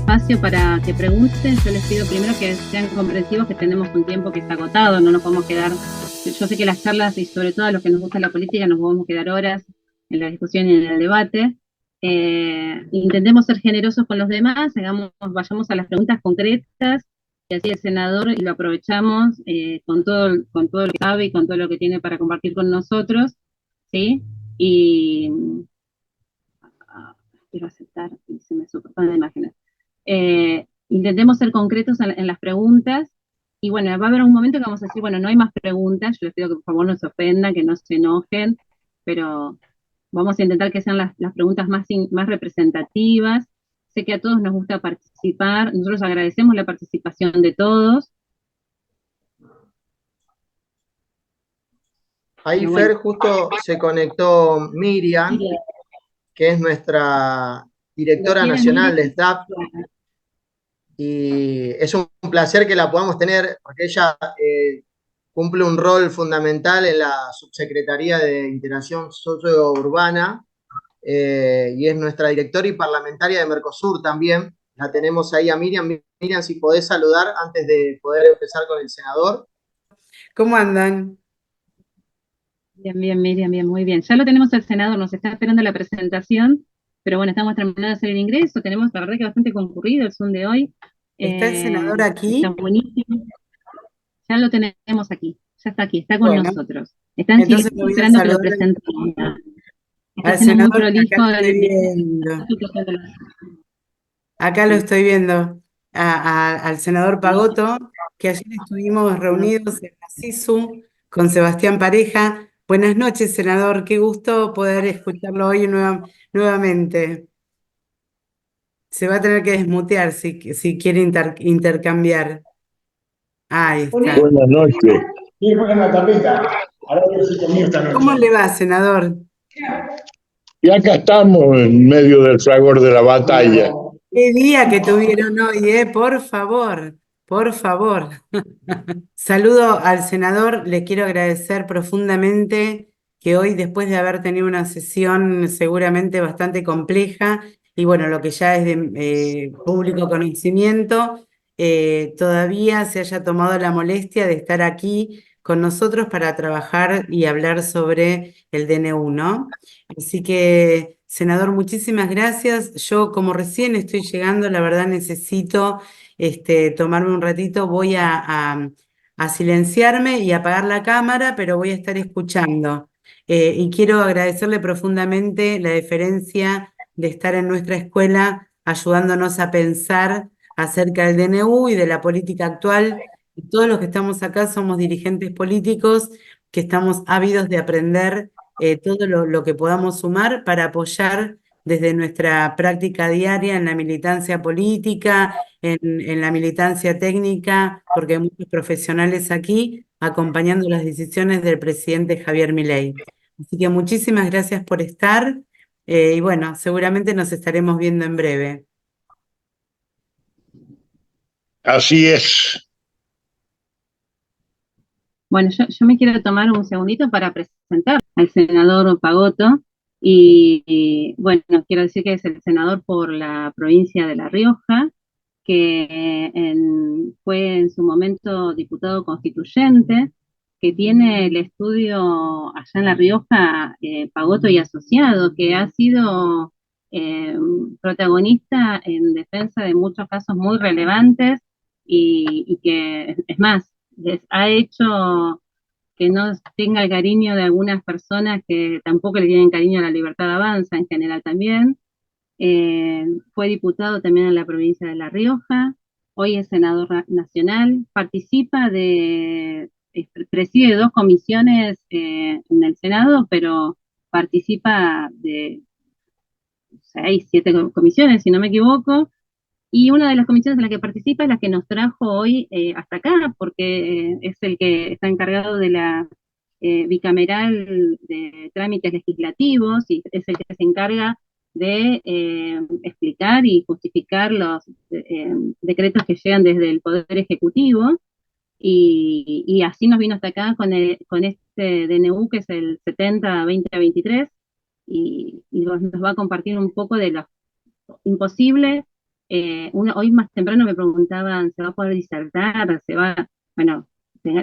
espacio para que pregunten. Yo les pido primero que sean comprensivos, que tenemos un tiempo que está agotado, no nos podemos quedar. Yo sé que las charlas, y sobre todo a los que nos gusta la política, nos podemos quedar horas en la discusión y en el debate. Intentemos ser generosos con los demás, vayamos a las preguntas concretas, y así el senador, y lo aprovechamos con todo lo que sabe y con todo lo que tiene para compartir con nosotros, ¿sí? Y quiero aceptar, y se me superponen las imágenes. Intentemos ser concretos en las preguntas, y bueno, va a haber un momento que vamos a decir, bueno, no hay más preguntas, yo les pido que por favor no se ofendan, que no se enojen, pero vamos a intentar que sean las preguntas más representativas. Sé que a todos nos gusta participar, nosotros agradecemos la participación de todos. Ahí, Pero Fer, bueno, justo se conectó Miriam, Miriam, que es nuestra ¿lo directora quieres, nacional Miriam? de SDAP, y es un placer que la podamos tener, porque ella cumple un rol fundamental en la Subsecretaría de Integración Sociourbana, y es nuestra directora y parlamentaria de Mercosur también. La tenemos ahí a Miriam. Miriam, si podés saludar antes de poder empezar con el senador. ¿Cómo andan? Bien, bien, Miriam, bien, muy bien. Ya lo tenemos el senador, nos está esperando la presentación, pero bueno, estamos terminando de hacer el ingreso, tenemos la verdad que bastante concurrido el Zoom de hoy. ¿Está el senador Está aquí? buenísimo. Ya lo tenemos aquí, ya está aquí, está con Bueno, nosotros. Está en entonces silencio lo voy a esperando que lo saludar presentemos. Está al siendo muy senador que acá prolijo lo estoy viendo. Acá lo estoy viendo. Al senador Pagotto, que ayer estuvimos reunidos en la SISU con Sebastián Pareja. Buenas noches, senador. Qué gusto poder escucharlo hoy nuevamente. Se va a tener que desmutear si quiere intercambiar. Ahí está. Buenas noches. Sí, buena tapita. Ahora yo sí conmigo esta ¿Cómo noche. le va, senador? Y acá estamos en medio del fragor de la batalla. Qué día que tuvieron hoy, por favor, por favor. Saludo al senador, le quiero agradecer profundamente que hoy, después de haber tenido una sesión seguramente bastante compleja, y bueno, lo que ya es de público conocimiento, todavía se haya tomado la molestia de estar aquí con nosotros para trabajar y hablar sobre el DNU, ¿no? Así que, senador, muchísimas gracias. Yo, como recién estoy llegando, la verdad necesito tomarme un ratito, voy a silenciarme y apagar la cámara, pero voy a estar escuchando. Y quiero agradecerle profundamente la deferencia de estar en nuestra escuela ayudándonos a pensar acerca del DNU y de la política actual. Y todos los que estamos acá somos dirigentes políticos que estamos ávidos de aprender todo lo que podamos sumar para apoyar desde nuestra práctica diaria en la militancia política, en la militancia técnica, porque hay muchos profesionales aquí acompañando las decisiones del presidente Javier Milei. Así que muchísimas gracias por estar y bueno, seguramente nos estaremos viendo en breve. Así es. Bueno, yo me quiero tomar un segundito para presentar al senador Pagotto, y bueno, quiero decir que es el senador por la provincia de La Rioja, que fue en su momento diputado constituyente, que tiene el estudio allá en La Rioja, Pagotto y Asociado, que ha sido eh, protagonista en defensa de muchos casos muy relevantes, y que, es más, les ha hecho que no tenga el cariño de algunas personas que tampoco le tienen cariño a la Libertad Avanza en general también. Fue diputado también en la provincia de La Rioja, hoy es senador nacional, preside dos comisiones en el Senado, pero participa de 6, 7 comisiones, si no me equivoco, y una de las comisiones en la que participa es la que nos trajo hoy hasta acá, porque es el que está encargado de la bicameral de trámites legislativos, y es el que se encarga de explicar y justificar los decretos que llegan desde el Poder Ejecutivo, y así nos vino hasta acá con este DNU que es el 70-2023, y nos va a compartir un poco de lo imposible hoy más temprano me preguntaban, ¿se va a poder disertar? Bueno,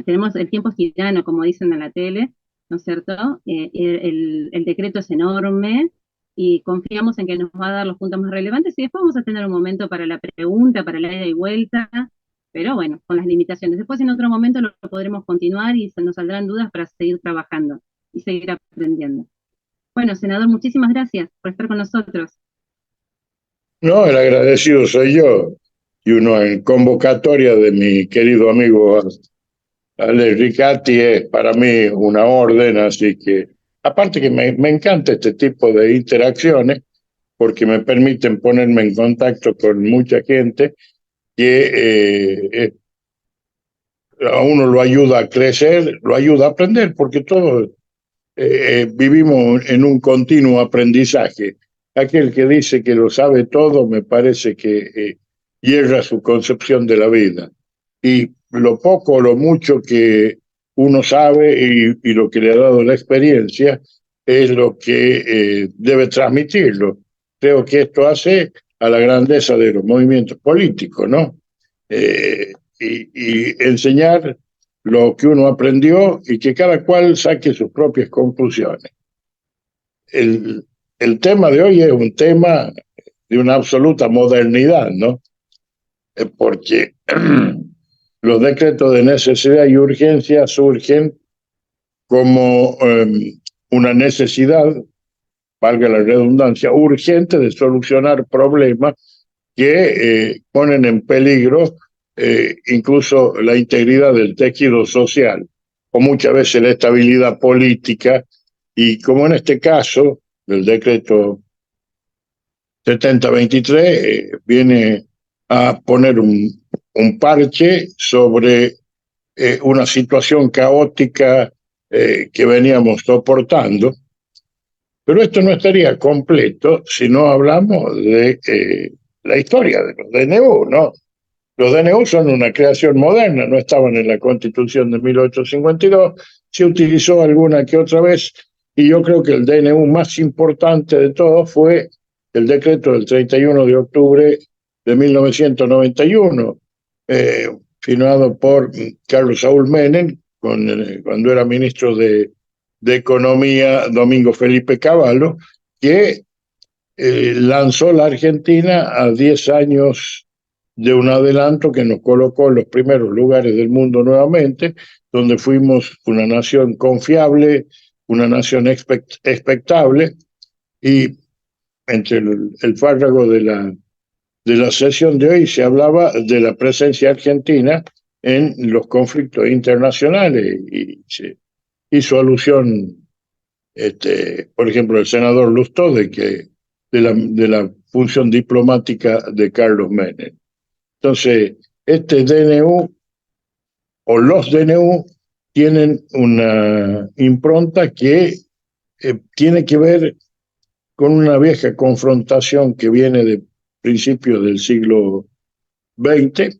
tenemos el tiempo es tirano, como dicen en la tele, ¿no es cierto? El decreto es enorme y confiamos en que nos va a dar los puntos más relevantes y después vamos a tener un momento para la pregunta, para la ida y vuelta, pero bueno, con las limitaciones. Después en otro momento lo podremos continuar y nos saldrán dudas para seguir trabajando y seguir aprendiendo. Bueno, senador, muchísimas gracias por estar con nosotros. No, el agradecido soy yo. Y uno en convocatoria de mi querido amigo Ale Ricati es para mí una orden, así que, aparte que me encanta este tipo de interacciones, porque me permiten ponerme en contacto con mucha gente que a uno lo ayuda a crecer, lo ayuda a aprender, porque todos vivimos en un continuo aprendizaje. Aquel que dice que lo sabe todo, me parece que hierra su concepción de la vida. Y lo poco o lo mucho que uno sabe y lo que le ha dado la experiencia es lo que debe transmitirlo. Creo que esto hace a la grandeza de los movimientos políticos, ¿no? Y enseñar lo que uno aprendió y que cada cual saque sus propias conclusiones. El tema de hoy es un tema de una absoluta modernidad, ¿no? Porque los decretos de necesidad y urgencia surgen como una necesidad, valga la redundancia, urgente de solucionar problemas que ponen en peligro incluso la integridad del tejido social, o muchas veces la estabilidad política, y como en este caso, el decreto 7023 viene a poner un parche sobre una situación caótica que veníamos soportando, pero esto no estaría completo si no hablamos de la historia de los DNU, ¿no? Los DNU son una creación moderna, no estaban en la Constitución de 1852, se utilizó alguna que otra vez, y yo creo que el DNU más importante de todos fue el decreto del 31 de octubre de 1991, firmado por Carlos Saúl Menem, cuando era ministro de Economía Domingo Felipe Cavallo, que lanzó la Argentina a 10 años de un adelanto que nos colocó en los primeros lugares del mundo nuevamente, donde fuimos una nación confiable, una nación expectable, y entre el fárrago de la sesión de hoy se hablaba de la presencia argentina en los conflictos internacionales y se hizo alusión, por ejemplo, el senador Lustó de la función diplomática de Carlos Menem. Entonces, este DNU o los DNU tienen una impronta que tiene que ver con una vieja confrontación que viene de principios del siglo XX,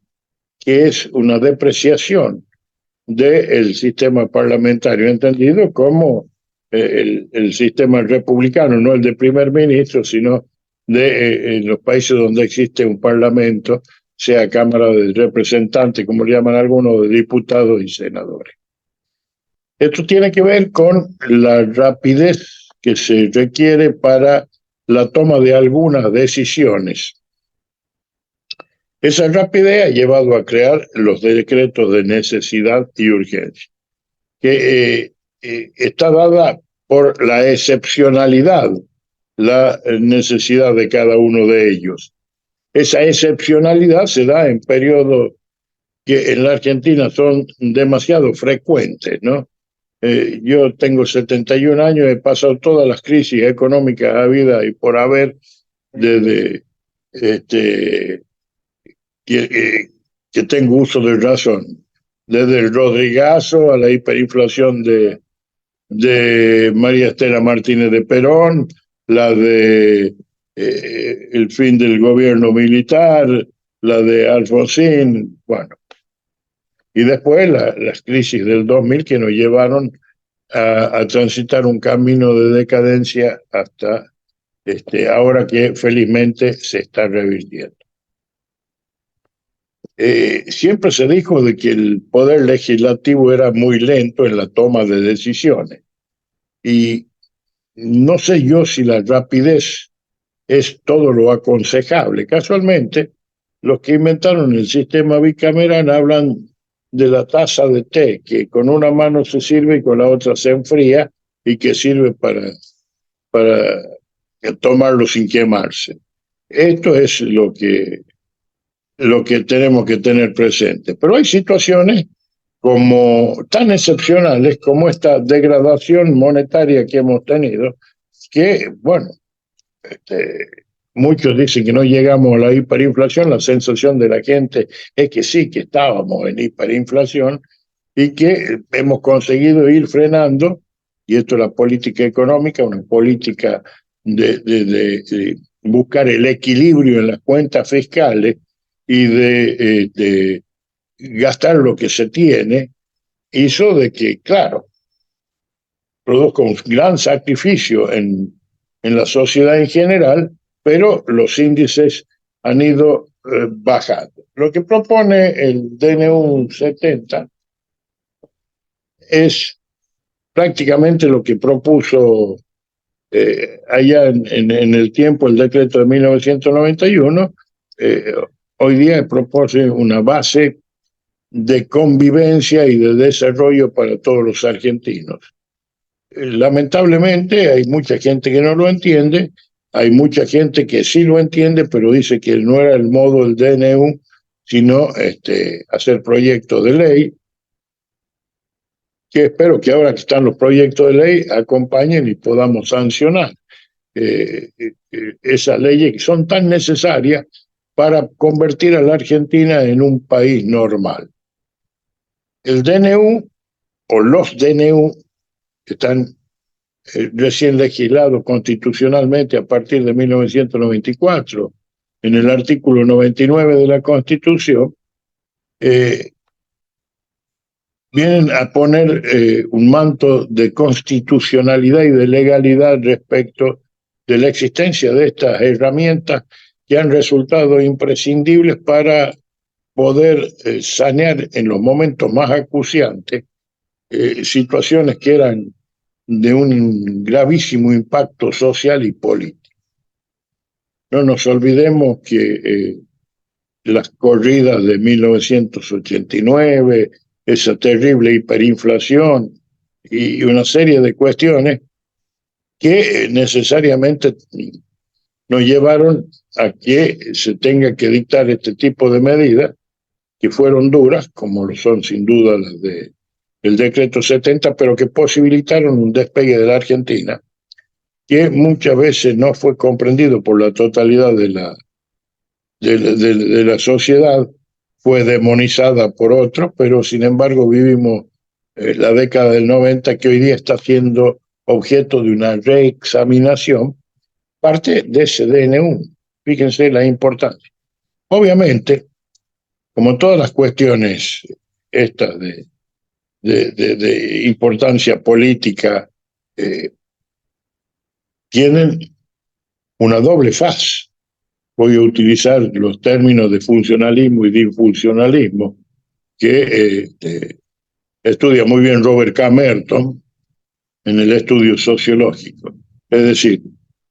que es una depreciación del sistema parlamentario, entendido como el sistema republicano, no el de primer ministro, sino de los países donde existe un parlamento, sea Cámara de Representantes, como le llaman algunos, de diputados y senadores. Esto tiene que ver con la rapidez que se requiere para la toma de algunas decisiones. Esa rapidez ha llevado a crear los decretos de necesidad y urgencia, que está dada por la excepcionalidad, la necesidad de cada uno de ellos. Esa excepcionalidad se da en periodos que en la Argentina son demasiado frecuentes, ¿no? Yo tengo 71 años, he pasado todas las crisis económicas habidas y por haber, desde que tengo uso de razón, desde el Rodrigazo a la hiperinflación de María Estela Martínez de Perón, la de el fin del gobierno militar, la de Alfonsín, bueno. Y después las crisis del 2000 que nos llevaron a transitar un camino de decadencia hasta ahora que felizmente se está revirtiendo. siempre se dijo de que el poder legislativo era muy lento en la toma de decisiones. Y no sé yo si la rapidez es todo lo aconsejable. Casualmente, los que inventaron el sistema bicameral hablan de la taza de té, que con una mano se sirve y con la otra se enfría y que sirve para tomarlo sin quemarse. Esto es lo que tenemos que tener presente. Pero hay situaciones como tan excepcionales como esta degradación monetaria que hemos tenido, que, bueno, muchos dicen que no llegamos a la hiperinflación. La sensación de la gente es que sí, que estábamos en hiperinflación y que hemos conseguido ir frenando, y esto es la política económica, una política de buscar el equilibrio en las cuentas fiscales y de gastar lo que se tiene, hizo de que, claro, produzca un gran sacrificio en la sociedad en general, pero los índices han ido bajando. Lo que propone el DNU 70 es prácticamente lo que propuso allá en el tiempo el decreto de 1991. Hoy día propone una base de convivencia y de desarrollo para todos los argentinos. Lamentablemente hay mucha gente que no lo entiende, hay mucha gente que sí lo entiende, pero dice que no era el modo del DNU, sino hacer proyectos de ley, que espero que ahora que están los proyectos de ley acompañen y podamos sancionar esas leyes que son tan necesarias para convertir a la Argentina en un país normal. El DNU o los DNU están recién legislados constitucionalmente a partir de 1994, en el artículo 99 de la Constitución, vienen a poner un manto de constitucionalidad y de legalidad respecto de la existencia de estas herramientas que han resultado imprescindibles para poder sanear en los momentos más acuciantes situaciones que eran de un gravísimo impacto social y político. No nos olvidemos que las corridas de 1989, esa terrible hiperinflación y una serie de cuestiones que necesariamente nos llevaron a que se tenga que dictar este tipo de medidas que fueron duras, como lo son sin duda las del decreto 70, pero que posibilitaron un despegue de la Argentina que muchas veces no fue comprendido por la totalidad de la sociedad, fue demonizada por otros, pero sin embargo vivimos la década del 90, que hoy día está siendo objeto de una reexaminación, parte de ese DNU. Fíjense la importancia. Obviamente, como todas las cuestiones estas de importancia política, tienen una doble faz. Voy a utilizar los términos de funcionalismo y disfuncionalismo que estudia muy bien Robert K. Merton en el estudio sociológico. Es decir,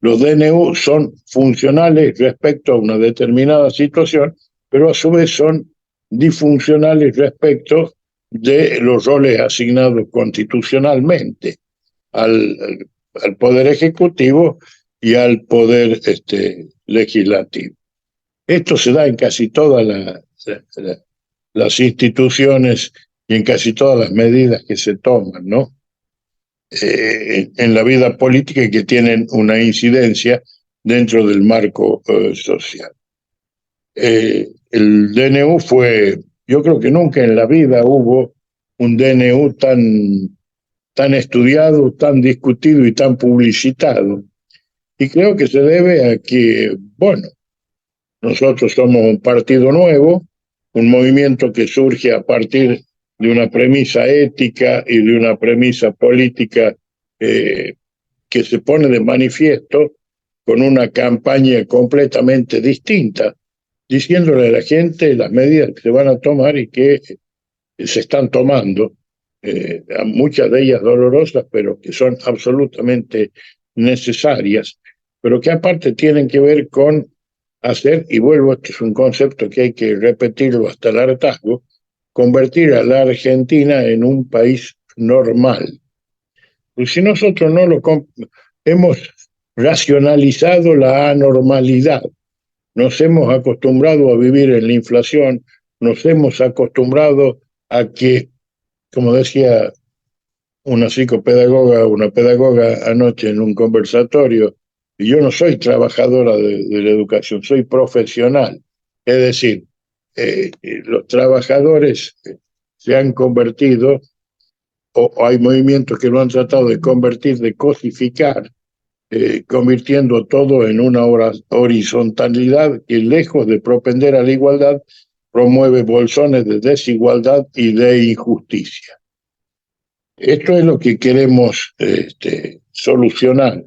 los DNU son funcionales respecto a una determinada situación, pero a su vez son disfuncionales respecto de los roles asignados constitucionalmente al Poder Ejecutivo y al Poder Legislativo. Esto se da en casi todas las instituciones y en casi todas las medidas que se toman, ¿no? En la vida política y que tienen una incidencia dentro del marco social. El DNU yo creo que nunca en la vida hubo un DNU tan estudiado, tan discutido y tan publicitado. Y creo que se debe a que, bueno, nosotros somos un partido nuevo, un movimiento que surge a partir de una premisa ética y de una premisa política que se pone de manifiesto con una campaña completamente distinta diciéndole a la gente las medidas que se van a tomar y que se están tomando, muchas de ellas dolorosas, pero que son absolutamente necesarias, pero que aparte tienen que ver con hacer, y vuelvo, este es un concepto que hay que repetirlo hasta el hartazgo, convertir a la Argentina en un país normal. Pues si nosotros no lo hemos racionalizado la anormalidad, nos hemos acostumbrado a vivir en la inflación, nos hemos acostumbrado a que, como decía una psicopedagoga, una pedagoga anoche en un conversatorio, y yo no soy trabajadora de la educación, soy profesional. Es decir, los trabajadores se han convertido, o hay movimientos que lo han tratado de convertir, de cosificar, convirtiendo todo en una horizontalidad que, lejos de propender a la igualdad, promueve bolsones de desigualdad y de injusticia. Esto es lo que queremos solucionar,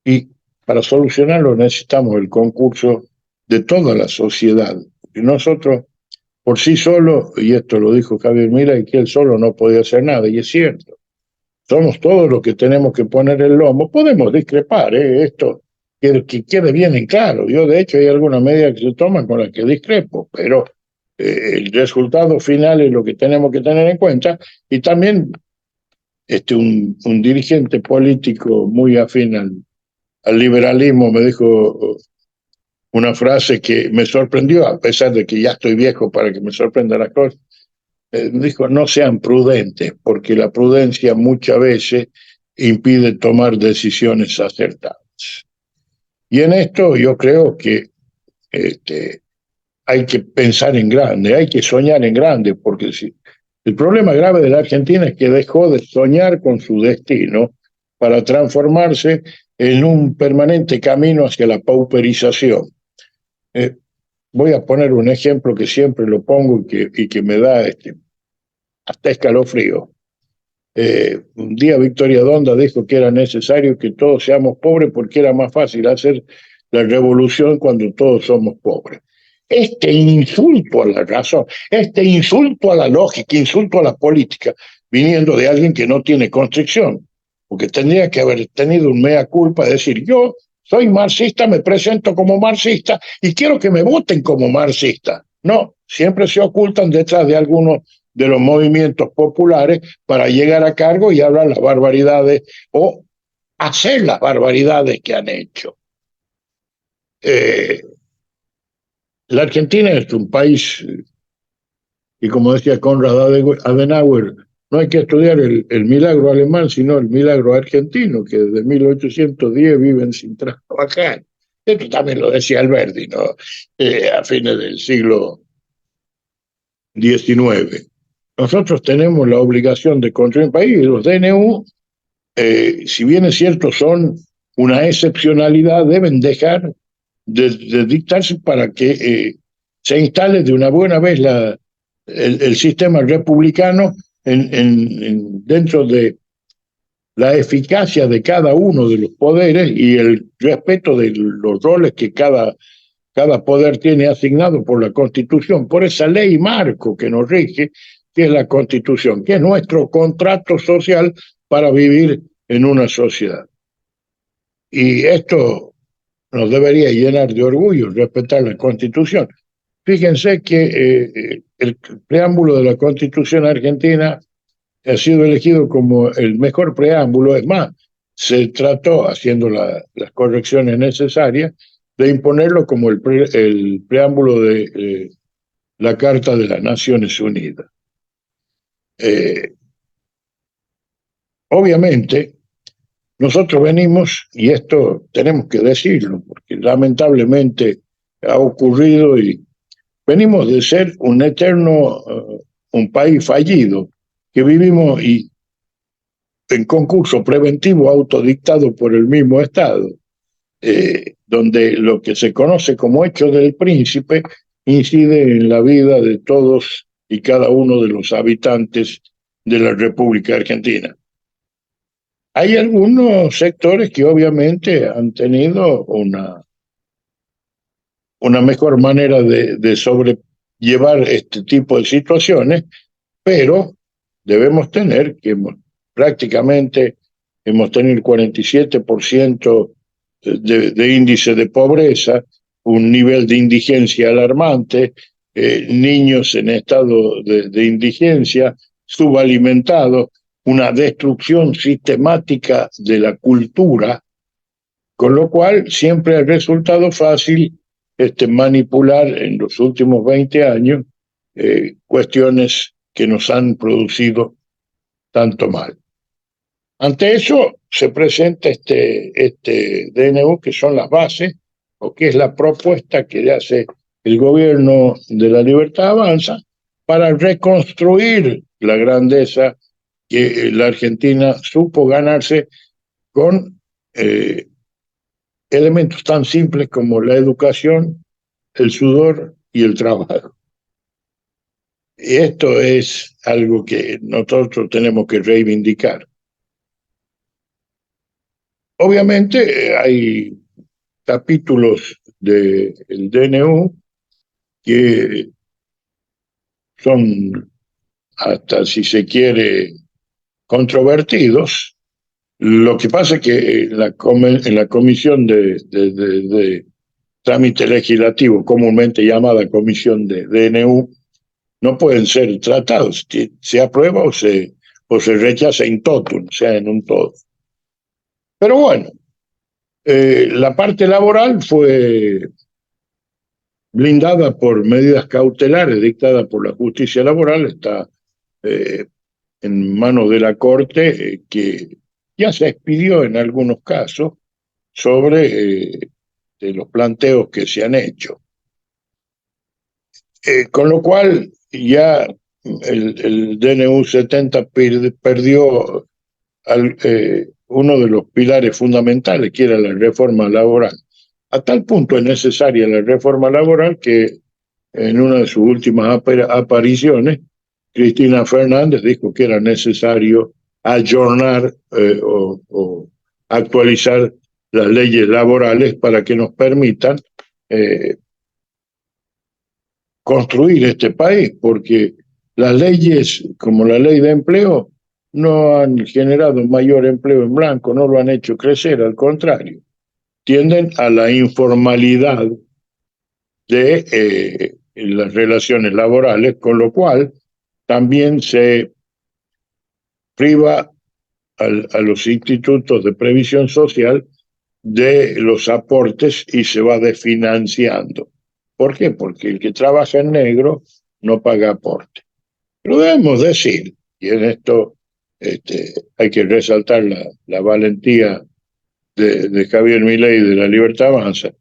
y para solucionarlo necesitamos el concurso de toda la sociedad. Y nosotros, por sí solos, y esto lo dijo Javier Milei, que él solo no podía hacer nada, y es cierto, somos todos los que tenemos que poner el lomo. Podemos discrepar, esto que quede bien en claro. Yo, de hecho, hay algunas medidas que se toman con las que discrepo, pero el resultado final es lo que tenemos que tener en cuenta. Y también un dirigente político muy afín al liberalismo me dijo una frase que me sorprendió, a pesar de que ya estoy viejo para que me sorprendan las cosas. Dijo: no sean prudentes, porque la prudencia muchas veces impide tomar decisiones acertadas. Y en esto yo creo que hay que pensar en grande, hay que soñar en grande, porque el problema grave de la Argentina es que dejó de soñar con su destino para transformarse en un permanente camino hacia la pauperización. Voy a poner un ejemplo que siempre lo pongo y que me da hasta escalofrío. Un día Victoria Donda dijo que era necesario que todos seamos pobres porque era más fácil hacer la revolución cuando todos somos pobres. Este insulto a la razón, este insulto a la lógica, insulto a la política, viniendo de alguien que no tiene constricción, porque tendría que haber tenido un mea culpa de decir: yo soy marxista, me presento como marxista y quiero que me voten como marxista. No, siempre se ocultan detrás de algunos de los movimientos populares para llegar a cargo y hablar las barbaridades o hacer las barbaridades que han hecho. La Argentina es un país, y como decía Konrad Adenauer, no hay que estudiar el milagro alemán, sino el milagro argentino, que desde 1810 viven sin trabajar. Esto también lo decía Alberti, ¿no? A fines del siglo XIX. Nosotros tenemos la obligación de construir un país, y los DNU, si bien es cierto, son una excepcionalidad, deben dejar de dictarse para que se instale de una buena vez el sistema republicano dentro de la eficacia de cada uno de los poderes y el respeto de los roles que cada poder tiene asignado por la Constitución, por esa ley marco que nos rige, que es la Constitución, que es nuestro contrato social para vivir en una sociedad. Y esto nos debería llenar de orgullo, respetar la Constitución. Fíjense que el preámbulo de la Constitución argentina ha sido elegido como el mejor preámbulo. Es más, se trató, haciendo las correcciones necesarias, de imponerlo como el preámbulo de la Carta de las Naciones Unidas. Obviamente, nosotros venimos, y esto tenemos que decirlo, porque lamentablemente ha ocurrido, y venimos de ser un país fallido, que vivimos en concurso preventivo autodictado por el mismo Estado, donde lo que se conoce como hecho del príncipe incide en la vida de todos y cada uno de los habitantes de la República Argentina. Hay algunos sectores que obviamente han tenido una mejor manera de sobrellevar este tipo de situaciones, pero debemos tener que prácticamente hemos tenido el 47% de índice de pobreza, un nivel de indigencia alarmante, niños en estado de indigencia, subalimentados, una destrucción sistemática de la cultura, con lo cual siempre ha resultado fácil manipular en los últimos 20 años cuestiones que nos han producido tanto mal. Ante eso se presenta este DNU, que son las bases, o que es la propuesta que le hace el gobierno de la Libertad Avanza para reconstruir la grandeza que la Argentina supo ganarse con elementos tan simples como la educación, el sudor y el trabajo. Y esto es algo que nosotros tenemos que reivindicar. Obviamente hay capítulos del DNU que son, hasta si se quiere, controvertidos. Lo que pasa es que en la comisión de trámite legislativo, comúnmente llamada comisión de DNU, no pueden ser tratados. Se aprueba o se rechaza in totum, o sea, en un todo. Pero bueno, la parte laboral fue blindada por medidas cautelares dictadas por la justicia laboral, está en manos de la Corte, que ya se expidió en algunos casos sobre de los planteos que se han hecho. Con lo cual ya el DNU 70 perdió uno de los pilares fundamentales, que era la reforma laboral. A tal punto es necesaria la reforma laboral que en una de sus últimas apariciones, Cristina Fernández dijo que era necesario ayornar o actualizar las leyes laborales para que nos permitan construir este país, porque las leyes como la ley de empleo no han generado mayor empleo en blanco, no lo han hecho crecer, al contrario, tienden a la informalidad de las relaciones laborales, con lo cual también se priva a los institutos de previsión social de los aportes y se va desfinanciando. ¿Por qué? Porque el que trabaja en negro no paga aporte. Pero debemos decir, y en esto hay que resaltar la valentía de Javier Milei y de la Libertad Avanza,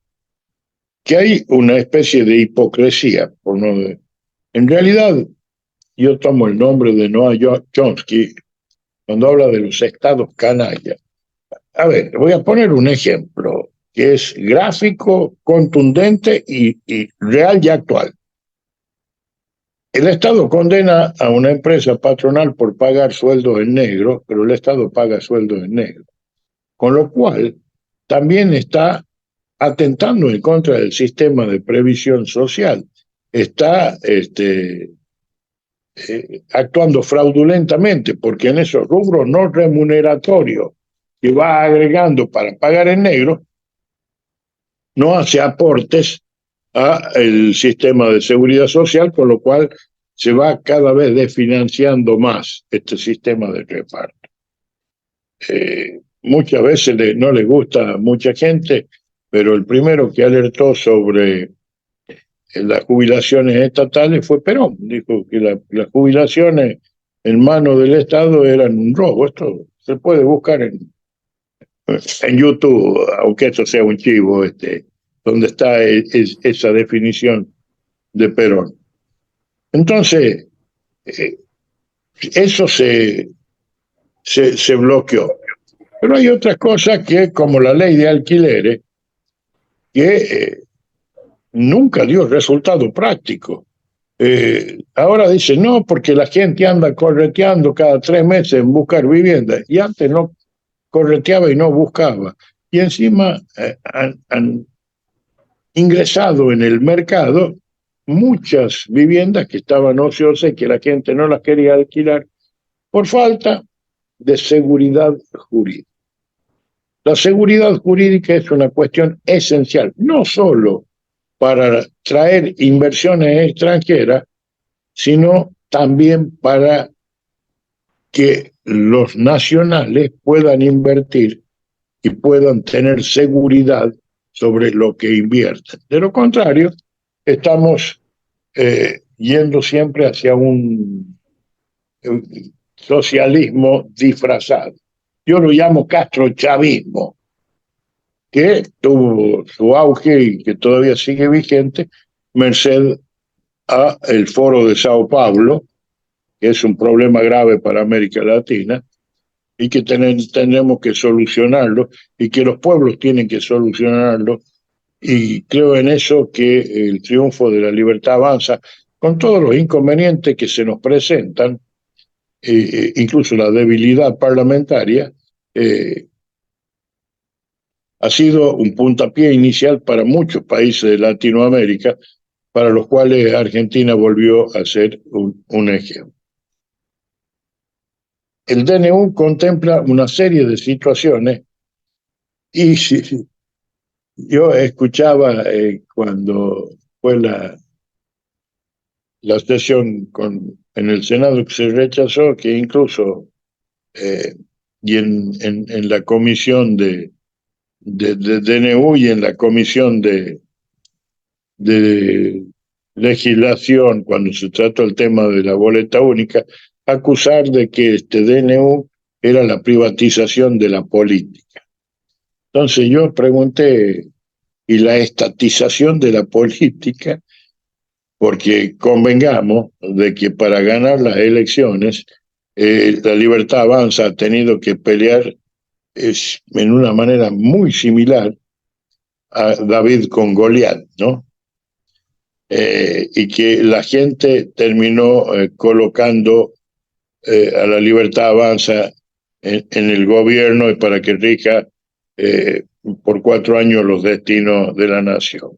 que hay una especie de hipocresía. En realidad, yo tomo el nombre de Noam Chomsky cuando habla de los estados canallas. A ver, voy a poner un ejemplo que es gráfico, contundente y real y actual. El Estado condena a una empresa patronal por pagar sueldos en negro, pero el Estado paga sueldos en negro. Con lo cual, también está atentando en contra del sistema de previsión social. Está actuando fraudulentamente, porque en esos rubros no remuneratorios que va agregando para pagar en negro, no hace aportes al sistema de seguridad social, con lo cual se va cada vez desfinanciando más este sistema de reparto. Muchas veces no le gusta a mucha gente, pero el primero que alertó sobre las jubilaciones estatales fue Perón. Dijo que las jubilaciones en manos del Estado eran un robo. Esto se puede buscar en YouTube, aunque esto sea un chivo, donde está esa definición de Perón. Entonces, eso se bloqueó. Pero hay otras cosas que, como la ley de alquileres, que nunca dio resultado práctico. Ahora dice, no, porque la gente anda correteando cada 3 meses en buscar vivienda, y antes no correteaba y no buscaba. Y encima han ingresado en el mercado muchas viviendas que estaban ociosas y que la gente no las quería alquilar por falta de seguridad jurídica. La seguridad jurídica es una cuestión esencial, no solo para traer inversiones extranjeras, sino también para que los nacionales puedan invertir y puedan tener seguridad sobre lo que invierten. De lo contrario, estamos yendo siempre hacia un socialismo disfrazado. Yo lo llamo castrochavismo, que tuvo su auge y que todavía sigue vigente, merced a el Foro de Sao Paulo, que es un problema grave para América Latina, y que tenemos que solucionarlo, y que los pueblos tienen que solucionarlo, y creo en eso que el triunfo de la libertad avanza, con todos los inconvenientes que se nos presentan, incluso la debilidad parlamentaria, ha sido un puntapié inicial para muchos países de Latinoamérica, para los cuales Argentina volvió a ser un ejemplo. El DNU contempla una serie de situaciones y yo escuchaba cuando fue la sesión en el Senado que se rechazó, que incluso y en la comisión de DNU y en la comisión de legislación, cuando se trató el tema de la boleta única, acusar de que este DNU era la privatización de la política. Entonces yo pregunté, ¿y la estatización de la política? Porque convengamos de que para ganar las elecciones, la Libertad Avanza ha tenido que pelear en una manera muy similar a David con Goliat, ¿no? Y que la gente terminó colocando a la Libertad Avanza en el gobierno y para que rija por 4 años los destinos de la nación.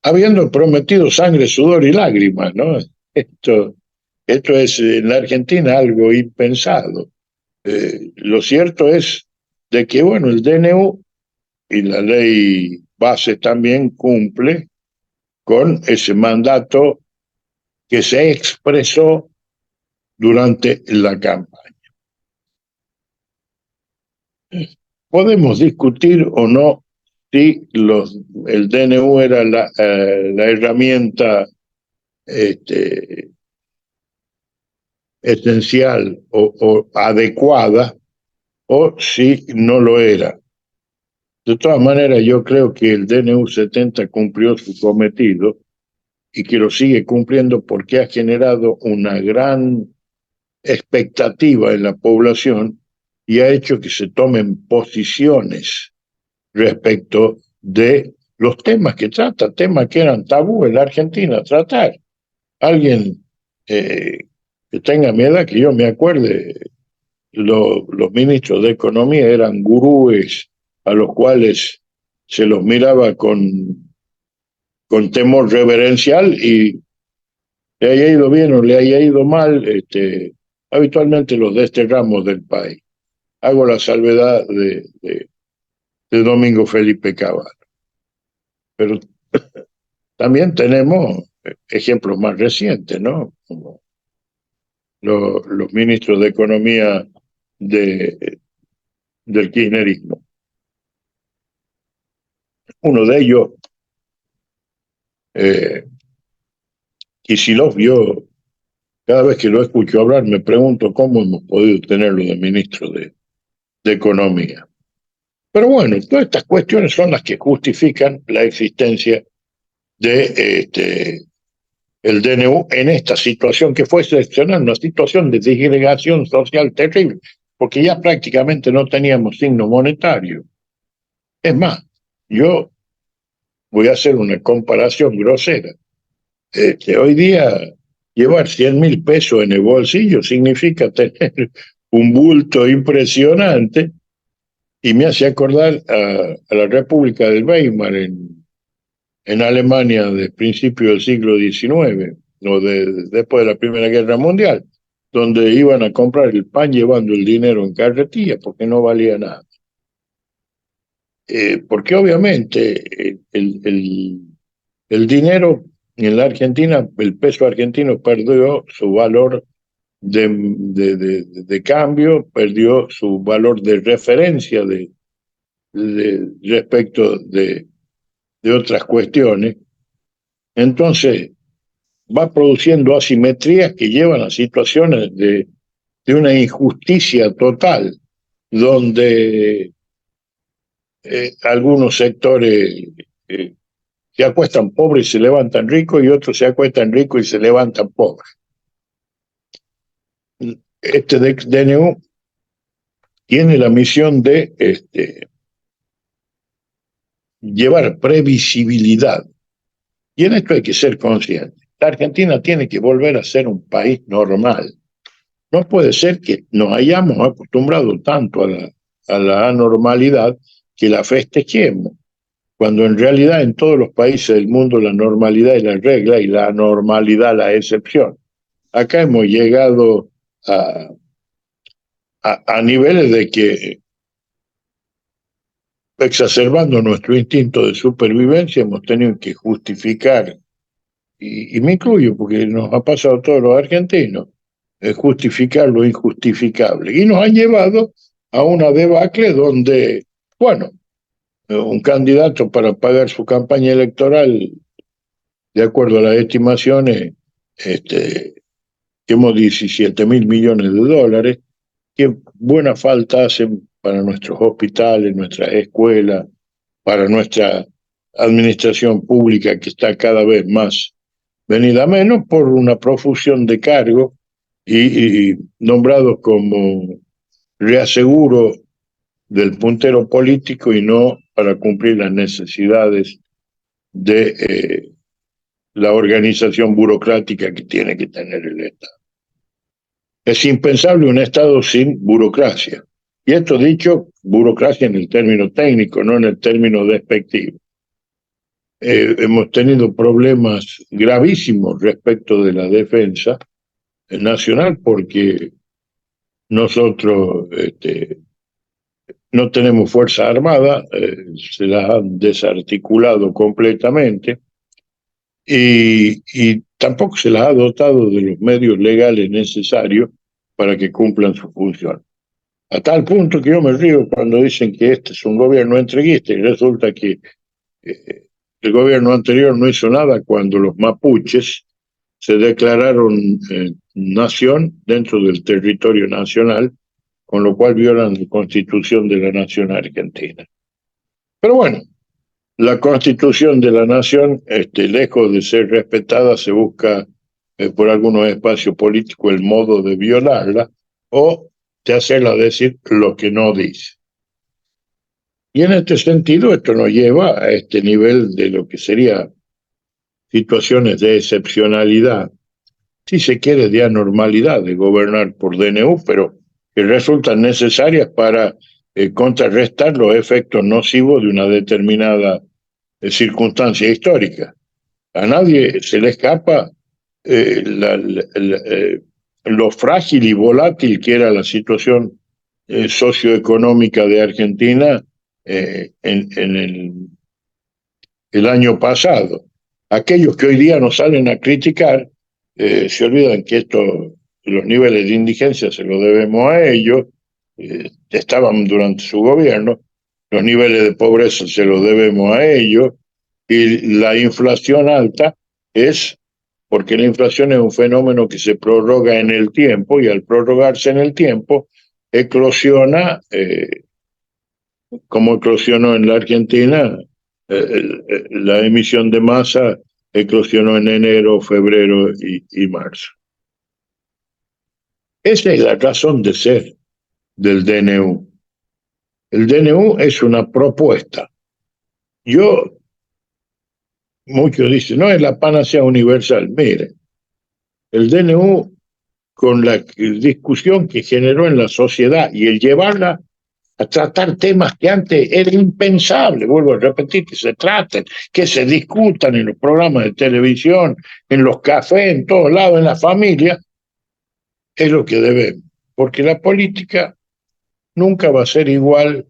Habiendo prometido sangre, sudor y lágrimas, ¿no? Esto es en la Argentina algo impensado. Lo cierto es de que, bueno, el DNU y la ley base también cumple con ese mandato que se expresó durante la campaña. Podemos discutir o no si el DNU era la herramienta esencial o adecuada, o si no lo era. De todas maneras, yo creo que el DNU 70 cumplió su cometido y que lo sigue cumpliendo porque ha generado una gran expectativa en la población y ha hecho que se tomen posiciones respecto de los temas que trata, temas que eran tabú en la Argentina tratar. Alguien que tenga mi edad, que yo me acuerde, los ministros de Economía eran gurúes a los cuales se los miraba con temor reverencial, y le haya ido bien o le haya ido mal, habitualmente los desterramos del país. Hago la salvedad de Domingo Felipe Cavallo. Pero también tenemos ejemplos más recientes, ¿no? Como los ministros de Economía del kirchnerismo. Uno de ellos, Kicillof, yo cada vez que lo escucho hablar me pregunto cómo hemos podido tenerlo de ministro de Economía. Pero bueno, todas estas cuestiones son las que justifican la existencia de el DNU en esta situación que fue excepcional, una situación de disgregación social terrible, porque ya prácticamente no teníamos signo monetario. Es más, yo voy a hacer una comparación grosera. Hoy día llevar 100.000 pesos en el bolsillo significa tener un bulto impresionante, y me hace acordar a la República del Weimar en en Alemania de principio del siglo XIX, o después de la Primera Guerra Mundial, donde iban a comprar el pan llevando el dinero en carretilla porque no valía nada. Porque obviamente el dinero en la Argentina, el peso argentino perdió su valor de cambio, perdió su valor de referencia respecto de otras cuestiones. Entonces va produciendo asimetrías que llevan a situaciones de una injusticia total, donde algunos sectores se acuestan pobres y se levantan ricos, y otros se acuestan ricos y se levantan pobres. Este DNU tiene la misión de llevar previsibilidad. Y en esto hay que ser consciente. La Argentina tiene que volver a ser un país normal. No puede ser que nos hayamos acostumbrado tanto a la anormalidad que la festejemos, cuando en realidad en todos los países del mundo la normalidad es la regla y la anormalidad la excepción. Acá hemos llegado a niveles de que, exacerbando nuestro instinto de supervivencia, hemos tenido que justificar, y me incluyo porque nos ha pasado a todos los argentinos, justificar lo injustificable. Y nos han llevado a una debacle donde, bueno, un candidato para pagar su campaña electoral, de acuerdo a las estimaciones, quemó 17.000 millones de dólares, que buena falta hacen para nuestros hospitales, nuestras escuelas, para nuestra administración pública, que está cada vez más venida menos por una profusión de cargos y nombrados como reaseguro del puntero político y no para cumplir las necesidades de la organización burocrática que tiene que tener el Estado. Es impensable un Estado sin burocracia. Y esto dicho, burocracia en el término técnico, no en el término despectivo. Hemos tenido problemas gravísimos respecto de la defensa nacional porque nosotros no tenemos fuerza armada, se las han desarticulado completamente y tampoco se las ha dotado de los medios legales necesarios para que cumplan su función. A tal punto que yo me río cuando dicen que este es un gobierno entreguista y resulta que el gobierno anterior no hizo nada cuando los mapuches se declararon nación dentro del territorio nacional, con lo cual violan la Constitución de la Nación Argentina. Pero bueno, la Constitución de la Nación, lejos de ser respetada, se busca por algunos espacios políticos el modo de violarla o de hacerla decir lo que no dice. Y en este sentido, esto nos lleva a este nivel de lo que sería situaciones de excepcionalidad, si se quiere, de anormalidad, de gobernar por DNU, pero que resultan necesarias para contrarrestar los efectos nocivos de una determinada circunstancia histórica. A nadie se le escapa lo frágil y volátil que era la situación socioeconómica de Argentina en el año pasado. Aquellos que hoy día nos salen a criticar se olvidan que los niveles de indigencia se los debemos a ellos, estaban durante su gobierno, los niveles de pobreza se los debemos a ellos, y la inflación alta es porque la inflación es un fenómeno que se prorroga en el tiempo, y al prorrogarse en el tiempo eclosiona, como eclosionó en la Argentina, la emisión de masa eclosionó en enero, febrero y marzo. Esa es la razón de ser del DNU. El DNU es una propuesta. Muchos dicen, no es la panacea universal. Mire, el DNU, con la discusión que generó en la sociedad y el llevarla a tratar temas que antes era impensable, vuelvo a repetir, que se traten, que se discutan en los programas de televisión, en los cafés, en todos lados, en la familia, es lo que debemos, porque la política nunca va a ser igual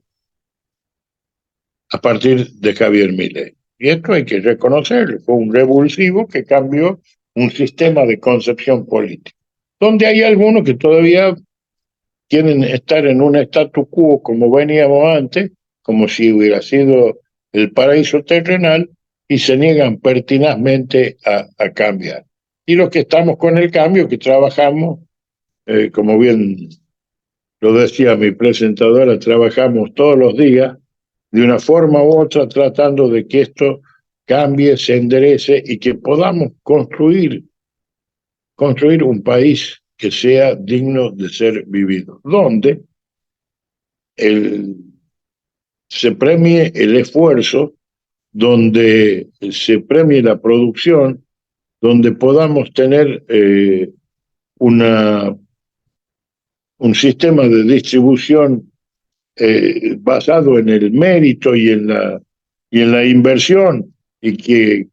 a partir de Javier Milei. Y esto hay que reconocerlo, fue un revulsivo que cambió un sistema de concepción política, donde hay algunos que todavía quieren estar en un status quo como veníamos antes, como si hubiera sido el paraíso terrenal, y se niegan pertinazmente a cambiar. Y los que estamos con el cambio, que trabajamos, como bien lo decía mi presentadora, trabajamos todos los días de una forma u otra tratando de que esto cambie, se enderece y que podamos construir un país que sea digno de ser vivido, donde se premie el esfuerzo, donde se premie la producción, donde podamos tener un sistema de distribución basado en el mérito y en la inversión, y que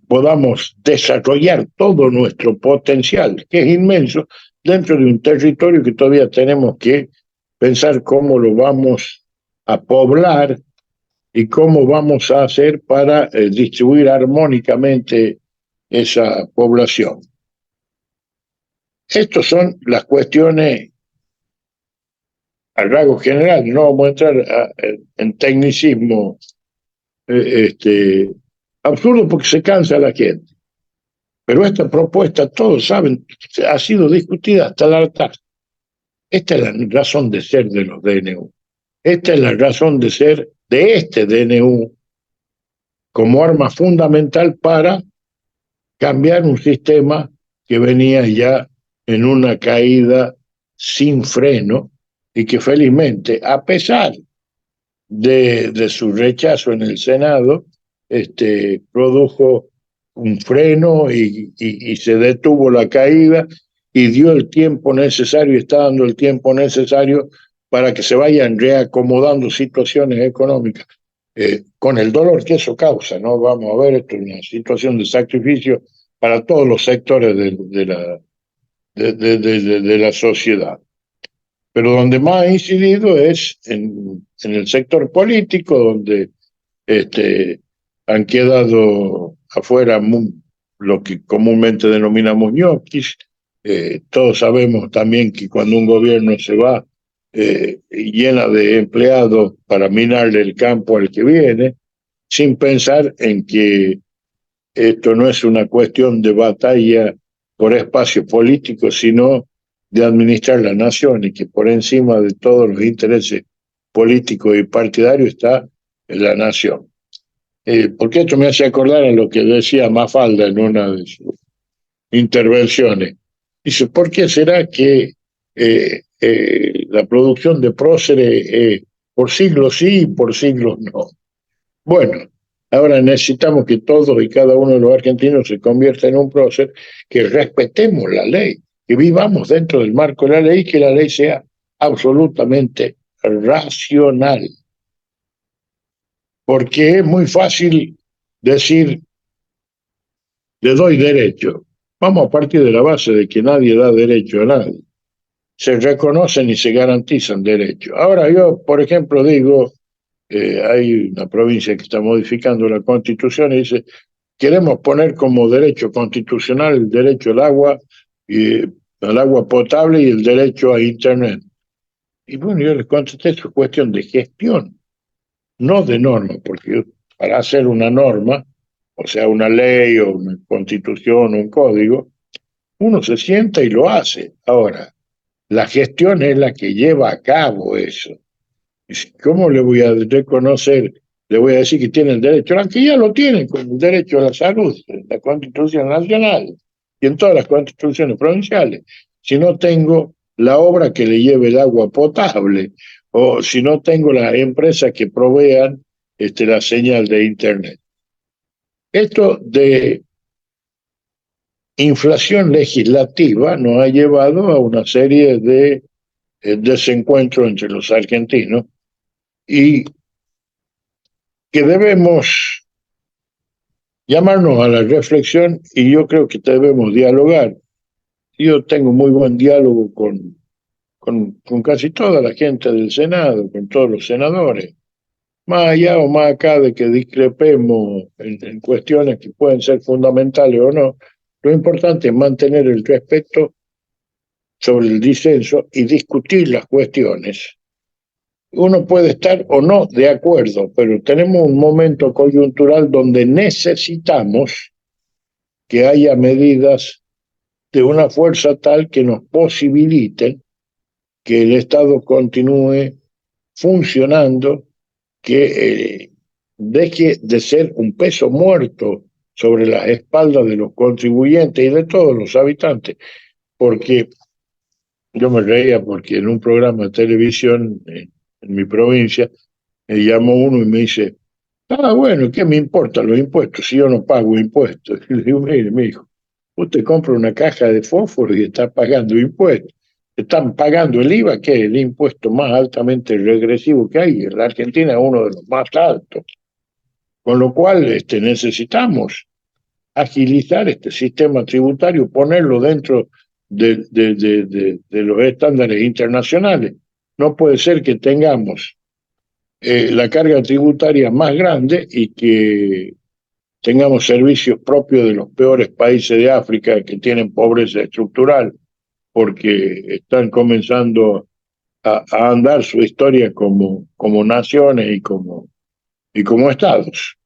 podamos desarrollar todo nuestro potencial, que es inmenso, dentro de un territorio que todavía tenemos que pensar cómo lo vamos a poblar y cómo vamos a hacer para distribuir armónicamente esa población. Estas son las cuestiones al rasgo general, no vamos a entrar en tecnicismo absurdo porque se cansa la gente. Pero esta propuesta, todos saben, ha sido discutida hasta el hartazgo. Esta es la razón de ser de los DNU. Esta es la razón de ser de este DNU como arma fundamental para cambiar un sistema que venía ya en una caída sin freno y que felizmente, a pesar de su rechazo en el Senado, produjo un freno y se detuvo la caída y dio el tiempo necesario, está dando el tiempo necesario para que se vayan reacomodando situaciones económicas, con el dolor que eso causa, ¿no? Vamos a ver, esto es una situación de sacrificio para todos los sectores de la sociedad. Pero donde más ha incidido es en el sector político, donde han quedado afuera lo que comúnmente denominamos ñoquis. Todos sabemos también que cuando un gobierno se va, llena de empleados para minarle el campo al que viene, sin pensar en que esto no es una cuestión de batalla por espacio político, sino de administrar la nación, y que por encima de todos los intereses políticos y partidarios está la nación. Porque esto me hace acordar a lo que decía Mafalda en una de sus intervenciones. Dice, ¿por qué será que la producción de próceres por siglos sí y por siglos no? Bueno, ahora necesitamos que todos y cada uno de los argentinos se convierta en un prócer, que respetemos la ley, que vivamos dentro del marco de la ley, que la ley sea absolutamente racional. Porque es muy fácil decir, le doy derecho. Vamos a partir de la base de que nadie da derecho a nadie. Se reconocen y se garantizan derechos. Ahora yo, por ejemplo, digo, hay una provincia que está modificando la Constitución y dice, queremos poner como derecho constitucional el derecho al agua potable y el derecho a Internet. Y bueno, yo les contesté, eso es cuestión de gestión, no de norma, porque para hacer una norma, o sea, una ley o una constitución o un código, uno se sienta y lo hace. Ahora, la gestión es la que lleva a cabo eso. ¿Cómo le voy a reconocer? Le voy a decir que tiene el derecho, aunque ya lo tienen, con el derecho a la salud, en la Constitución Nacional y en todas las constituciones provinciales. Si no tengo la obra que le lleve el agua potable, o si no tengo las empresas que provean la señal de Internet. Esto de inflación legislativa nos ha llevado a una serie de desencuentro entre los argentinos y que debemos llamarnos a la reflexión, y yo creo que debemos dialogar. Yo tengo muy buen diálogo con casi toda la gente del Senado, con todos los senadores, más allá o más acá de que discrepemos en cuestiones que pueden ser fundamentales o no. Lo importante es mantener el respeto sobre el disenso y discutir las cuestiones. Uno puede estar o no de acuerdo, pero tenemos un momento coyuntural donde necesitamos que haya medidas de una fuerza tal que nos posibiliten que el Estado continúe funcionando, que deje de ser un peso muerto sobre las espaldas de los contribuyentes y de todos los habitantes, porque yo me reía porque en un programa de televisión en mi provincia me llamó uno y me dice, bueno, ¿qué me importan los impuestos si yo no pago impuestos? Y le digo, mire, mi hijo, usted compra una caja de fósforo y está pagando impuestos. Están pagando el IVA, que es el impuesto más altamente regresivo que hay. En la Argentina es uno de los más altos. Con lo cual necesitamos agilizar este sistema tributario, ponerlo dentro de los estándares internacionales. No puede ser que tengamos la carga tributaria más grande y que tengamos servicios propios de los peores países de África que tienen pobreza estructural, porque están comenzando a andar su historia como naciones y como estados.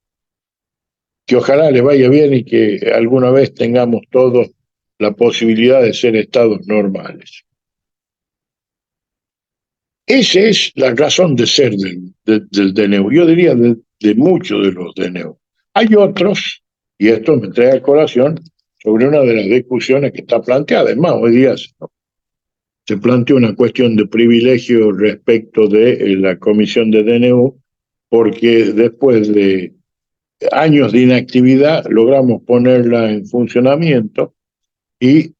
Que ojalá les vaya bien y que alguna vez tengamos todos la posibilidad de ser estados normales. Esa es la razón de ser del DNU, yo diría de muchos de los DNU. Hay otros, y esto me trae a colación sobre una de las discusiones que está planteada. Es más, hoy día se planteó una cuestión de privilegio respecto de la comisión de DNU, porque después de años de inactividad logramos ponerla en funcionamiento y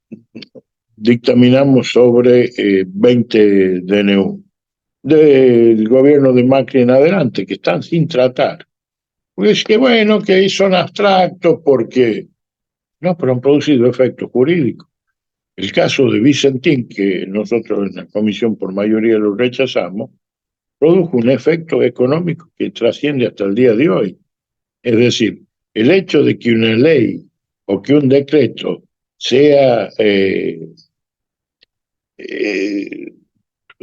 dictaminamos sobre 20 DNU del gobierno de Macri en adelante, que están sin tratar. Pues que bueno, que son abstractos porque no, pero han producido efectos jurídicos. El caso de Vicentín, que nosotros en la comisión por mayoría lo rechazamos, produjo un efecto económico que trasciende hasta el día de hoy. Es decir, el hecho de que una ley o que un decreto sea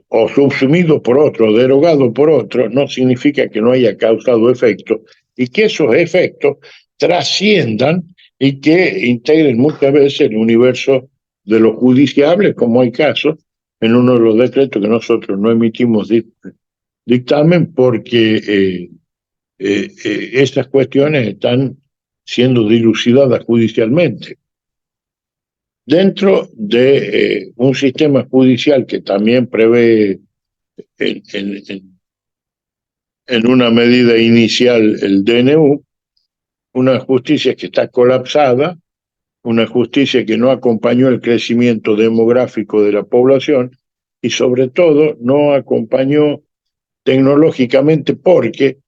o subsumido por otro, derogado por otro, no significa que no haya causado efecto y que esos efectos trasciendan y que integren muchas veces el universo de lo judiciable, como hay casos en uno de los decretos que nosotros no emitimos dictamen porque estas cuestiones están siendo dilucidadas judicialmente. Dentro de un sistema judicial que también prevé en una medida inicial el DNU, una justicia que está colapsada, una justicia que no acompañó el crecimiento demográfico de la población y sobre todo no acompañó tecnológicamente porque,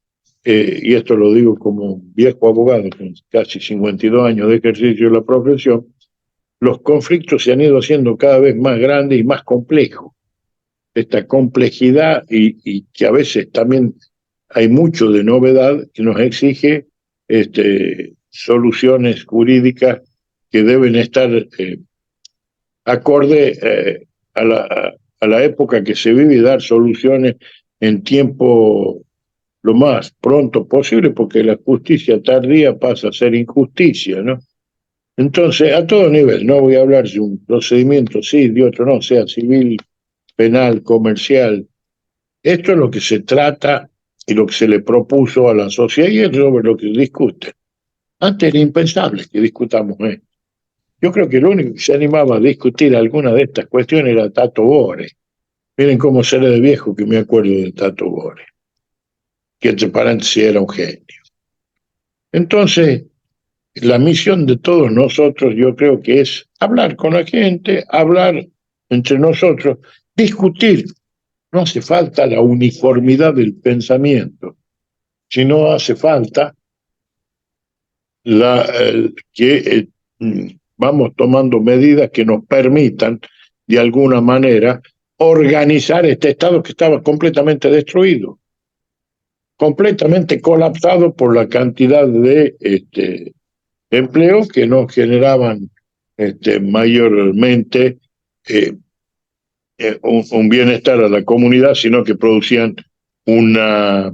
y esto lo digo como viejo abogado con casi 52 años de ejercicio de la profesión, los conflictos se han ido haciendo cada vez más grandes y más complejos. Esta complejidad y que a veces también hay mucho de novedad que nos exige soluciones jurídicas que deben estar acorde a la época que se vive y dar soluciones en tiempo lo más pronto posible, porque la justicia tardía pasa a ser injusticia, ¿no? Entonces, a todo nivel, no voy a hablar de un procedimiento sí, de otro no, sea civil, penal, comercial. Esto es lo que se trata y lo que se le propuso a la sociedad y es sobre lo que se discute. Antes era impensable que discutamos esto. Yo creo que el único que se animaba a discutir alguna de estas cuestiones era Tato Bores. Miren cómo seré de viejo que me acuerdo de Tato Bores, que entre paréntesis era un genio. Entonces, la misión de todos nosotros yo creo que es hablar con la gente, hablar entre nosotros discutir. No hace falta la uniformidad del pensamiento, sino hace falta que vamos tomando medidas que nos permitan, de alguna manera, organizar este Estado que estaba completamente destruido, completamente colapsado por la cantidad de empleos que no generaban mayormente un bienestar a la comunidad, sino que producían una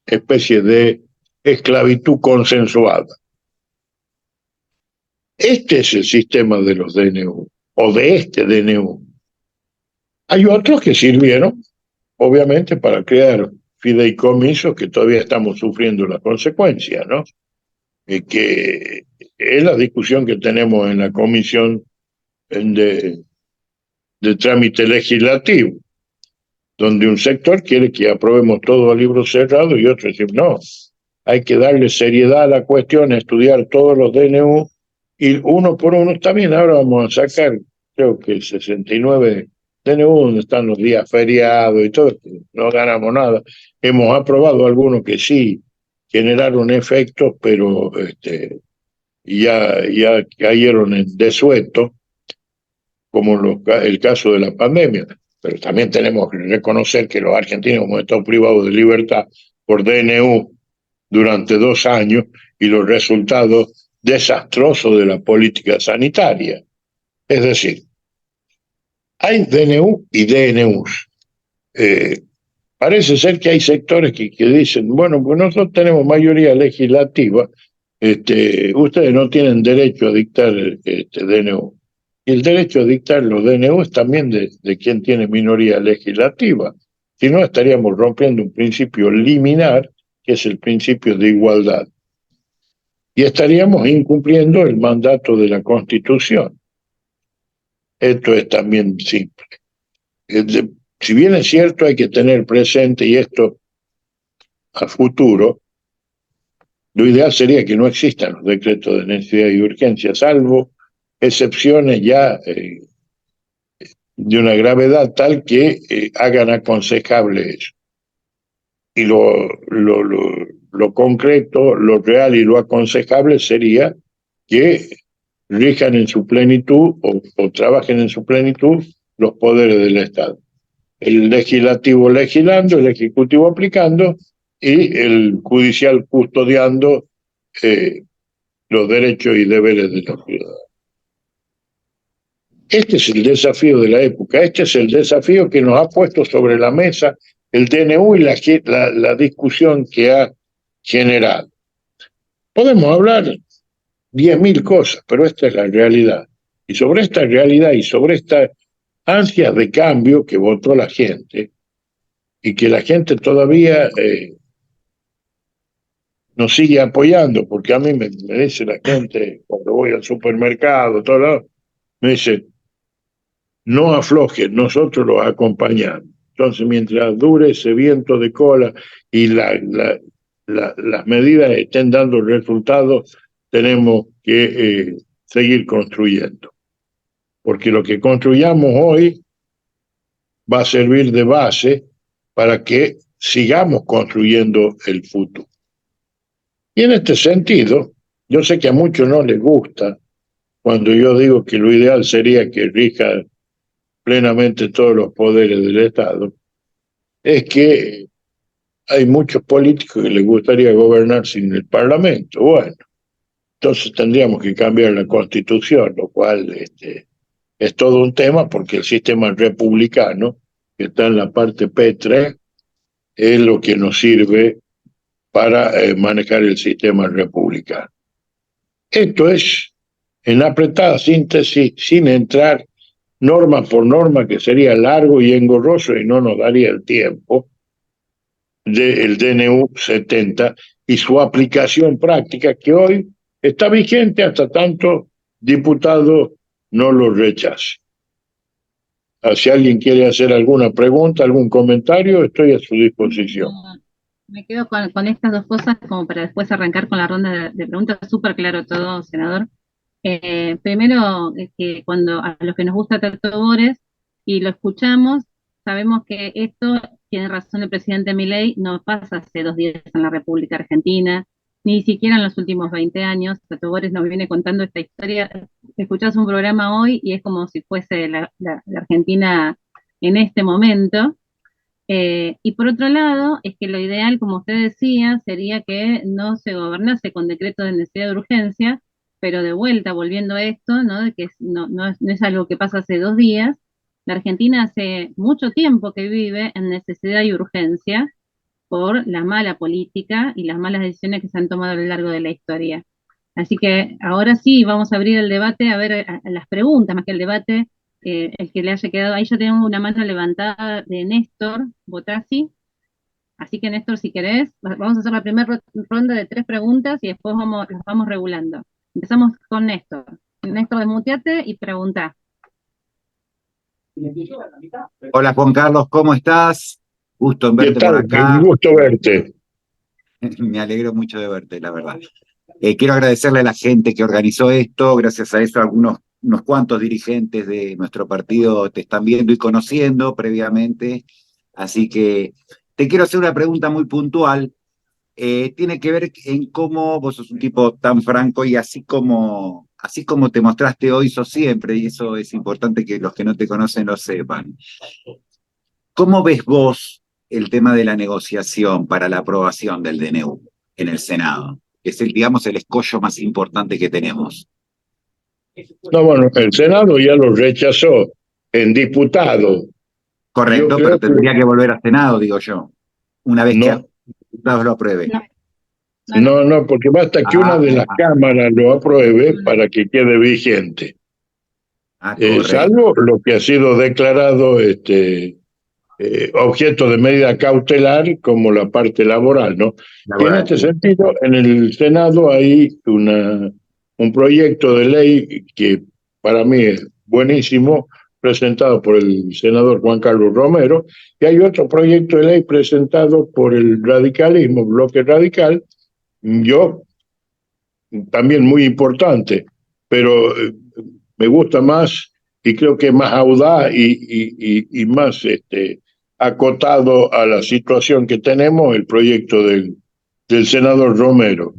especie de esclavitud consensuada. Este es el sistema de los DNU, o de este DNU. Hay otros que sirvieron, obviamente, para crear fideicomisos que todavía estamos sufriendo las consecuencias, ¿no? Que es la discusión que tenemos en la comisión de trámite legislativo, donde un sector quiere que aprobemos todo a libro cerrado y otro dice, no, hay que darle seriedad a la cuestión, estudiar todos los DNU, y uno por uno. Está bien, ahora vamos a sacar, creo que 69 DNU, donde están los días feriados y todo, no ganamos nada. Hemos aprobado algunos que sí generaron efectos, pero ya cayeron en desueto, como el caso de la pandemia. Pero también tenemos que reconocer que los argentinos hemos estado privados de libertad por DNU durante 2 años y los resultados desastrosos de la política sanitaria. Es decir, hay DNU y DNUs. Parece ser que hay sectores que dicen, bueno, pues nosotros tenemos mayoría legislativa, ustedes no tienen derecho a dictar DNU. Y el derecho a dictar los DNU es también de quien tiene minoría legislativa. Si no, estaríamos rompiendo un principio liminar, que es el principio de igualdad. Y estaríamos incumpliendo el mandato de la Constitución. Esto es también simple. Si bien es cierto, hay que tener presente, y esto a futuro, lo ideal sería que no existan los decretos de necesidad y urgencia, salvo excepciones ya de una gravedad tal que hagan aconsejable eso. Y lo concreto, lo real y lo aconsejable sería que rijan en su plenitud o trabajen en su plenitud los poderes del Estado. El legislativo legislando, el ejecutivo aplicando y el judicial custodiando los derechos y deberes de los ciudadanos. Este es el desafío de la época, este es el desafío que nos ha puesto sobre la mesa el DNU y la discusión que ha generado. Podemos hablar 10.000 cosas, pero esta es la realidad. Y sobre esta realidad y sobre esta ansia de cambio que votó la gente, y que la gente todavía nos sigue apoyando, porque a mí me dice la gente, cuando voy al supermercado, todo lado, me dice, no aflojen, nosotros los acompañamos. Entonces, mientras dure ese viento de cola y las medidas estén dando resultados, tenemos que seguir construyendo. Porque lo que construyamos hoy va a servir de base para que sigamos construyendo el futuro. Y en este sentido, yo sé que a muchos no les gusta cuando yo digo que lo ideal sería que rija plenamente todos los poderes del Estado, es que hay muchos políticos que les gustaría gobernar sin el Parlamento. Bueno, entonces tendríamos que cambiar la Constitución, lo cual es todo un tema, porque el sistema republicano, que está en la parte P3, es lo que nos sirve para manejar el sistema republicano. Esto es, en apretada síntesis, sin entrar norma por norma, que sería largo y engorroso y no nos daría el tiempo, del DNU 70 y su aplicación práctica, que hoy está vigente hasta tanto diputado no lo rechace. Si alguien quiere hacer alguna pregunta, algún comentario, estoy a su disposición. Me quedo con estas dos cosas como para después arrancar con la ronda de preguntas. Súper claro todo, senador. Primero, que cuando a los que nos gusta Tato Bores, y lo escuchamos, sabemos que esto, tiene razón el presidente Milei, no pasa hace 2 días en la República Argentina, ni siquiera en los últimos 20 años. Tato Bores nos viene contando esta historia. Escuchás un programa hoy y es como si fuese la Argentina en este momento. Y por otro lado, es que lo ideal, como usted decía, sería que no se gobernase con decreto de necesidad de urgencia, pero de vuelta, volviendo a esto, ¿no? De que no es algo que pasa hace 2 días. La Argentina hace mucho tiempo que vive en necesidad y urgencia por la mala política y las malas decisiones que se han tomado a lo largo de la historia. Así que ahora sí, vamos a abrir el debate, a ver a las preguntas, más que el debate, el que le haya quedado. Ahí yo tengo una mano levantada de Néstor Botassi. Así que Néstor, si querés, vamos a hacer la primera ronda de 3 preguntas y después las vamos regulando. Empezamos con Néstor. Néstor, desmuteate y pregunta. Hola Juan Carlos, ¿cómo estás? Gusto en ¿Qué verte por tal? Un acá. gusto verte. Me alegro mucho de verte, la verdad. Quiero agradecerle a la gente que organizó esto. Gracias a eso, unos cuantos dirigentes de nuestro partido te están viendo y conociendo previamente. Así que te quiero hacer una pregunta muy puntual. Tiene que ver en cómo vos sos un tipo tan franco y así como te mostraste hoy, sos siempre, y eso es importante que los que no te conocen lo sepan. ¿Cómo ves vos el tema de la negociación para la aprobación del DNU en el Senado? Es digamos, el escollo más importante que tenemos. No, bueno, el Senado ya lo rechazó en diputado. Yo Correcto, pero creo que tendría que volver al Senado, digo yo, una vez que no, diputados lo apruebe. no, porque basta que una de las cámaras lo apruebe para que quede vigente. Correcto. Salvo lo que ha sido declarado objeto de medida cautelar como la parte laboral, ¿no? Y en este sentido, en el Senado hay un proyecto de ley que para mí es buenísimo, presentado por el senador Juan Carlos Romero, y hay otro proyecto de ley presentado por el radicalismo, Bloque Radical, yo también muy importante, pero me gusta más y creo que es más audaz y más acotado a la situación que tenemos el proyecto del senador Romero.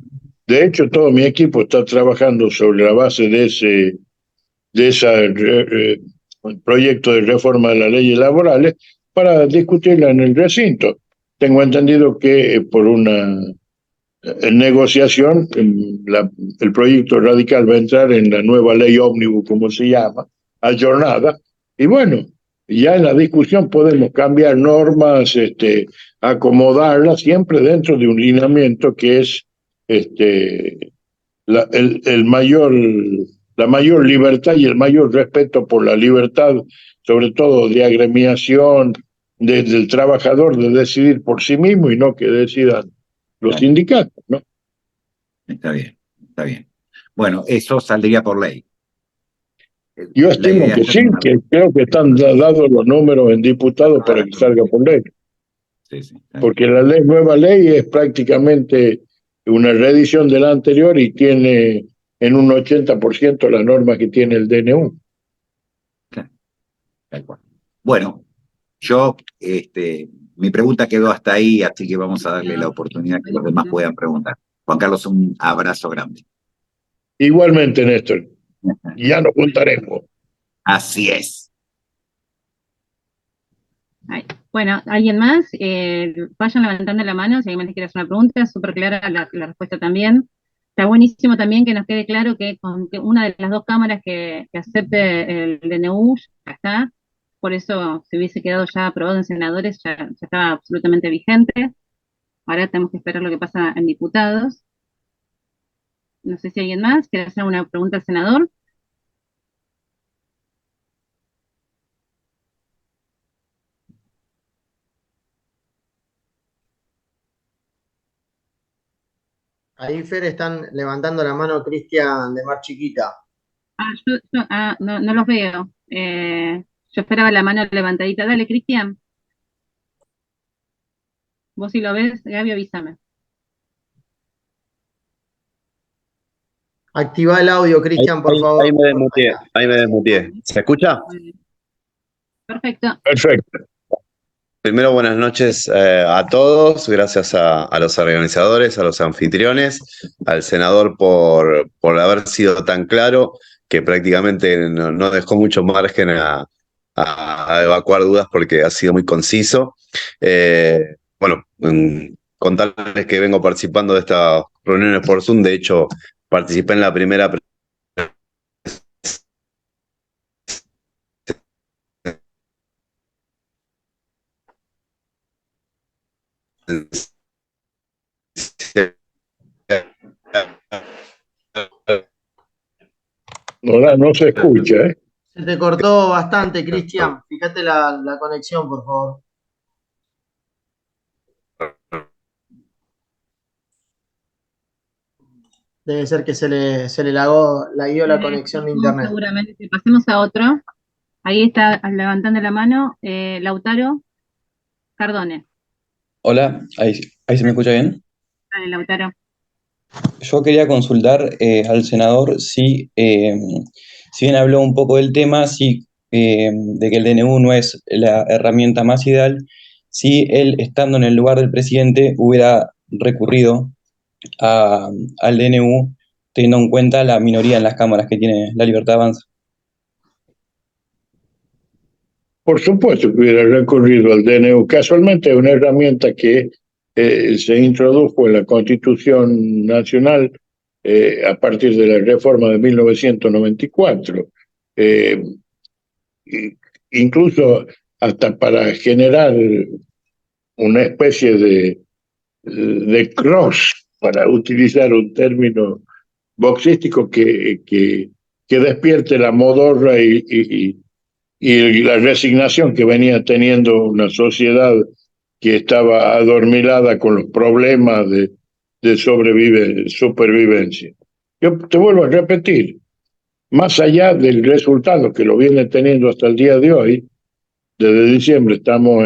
De hecho, todo mi equipo está trabajando sobre la base de ese proyecto de reforma de las leyes laborales para discutirla en el recinto. Tengo entendido que por una en negociación, el proyecto radical va a entrar en la nueva ley ómnibus, como se llama, ayornada, y bueno, ya en la discusión podemos cambiar normas, acomodarlas, siempre dentro de un lineamiento que es el mayor, la mayor libertad y el mayor respeto por la libertad, sobre todo de agremiación, del trabajador de decidir por sí mismo y no que decidan los sindicatos, ¿no? Está bien, está bien. Bueno, eso saldría por ley. Yo estimo que sí, que creo que están dados los números en diputados para que salga por ley. Sí, porque la nueva ley es prácticamente una reedición de la anterior y tiene en un 80% la norma que tiene el DNU. Tal cual. Bueno, mi pregunta quedó hasta ahí, así que vamos a darle la oportunidad que los demás puedan preguntar. Juan Carlos, un abrazo grande. Igualmente, Néstor. Ya nos juntaremos. Así es. Bueno, ¿alguien más? Vayan levantando la mano si alguien más quiere hacer una pregunta, súper clara la respuesta también. Está buenísimo también que nos quede claro que con que una de las dos cámaras que acepte el DNU ya está. Por eso, si hubiese quedado ya aprobado en senadores, ya estaba absolutamente vigente. Ahora tenemos que esperar lo que pasa en diputados. No sé si alguien más quiere hacer una pregunta al senador. Ahí, Fer, están levantando la mano Cristian de Mar Chiquita. No los veo. Yo esperaba la mano levantadita. Dale, Cristian. Vos si lo ves, Gaby, avísame. Activa el audio, Cristian, por favor. Ahí me desmuteé. ¿Se escucha? Perfecto. Perfecto. Primero, buenas noches a todos. Gracias a los organizadores, a los anfitriones, al senador por haber sido tan claro que prácticamente no dejó mucho margen a evacuar dudas porque ha sido muy conciso. Bueno, contarles que vengo participando de estas reuniones por Zoom. De hecho, participé en la primera No se escucha, ¿eh? Se te cortó bastante, Cristian. Fíjate la conexión, por favor. Debe ser que se le laguió la conexión de internet. Seguramente. Pasemos a otro. Ahí está levantando la mano Lautaro Cardone. Hola, ahí se me escucha bien. Dale, Lautaro. Yo quería consultar al senador si bien habló un poco del tema, de que el DNU no es la herramienta más ideal, si él, estando en el lugar del presidente, hubiera recurrido al DNU, teniendo en cuenta la minoría en las cámaras que tiene La Libertad Avanza. Por supuesto que hubiera recurrido al DNU. Casualmente es una herramienta que se introdujo en la Constitución Nacional a partir de la reforma de 1994. Incluso hasta para generar una especie de cross, para utilizar un término boxístico que despierte la modorra y la resignación que venía teniendo una sociedad que estaba adormilada con los problemas de supervivencia. Yo te vuelvo a repetir, más allá del resultado que lo viene teniendo hasta el día de hoy, desde diciembre estamos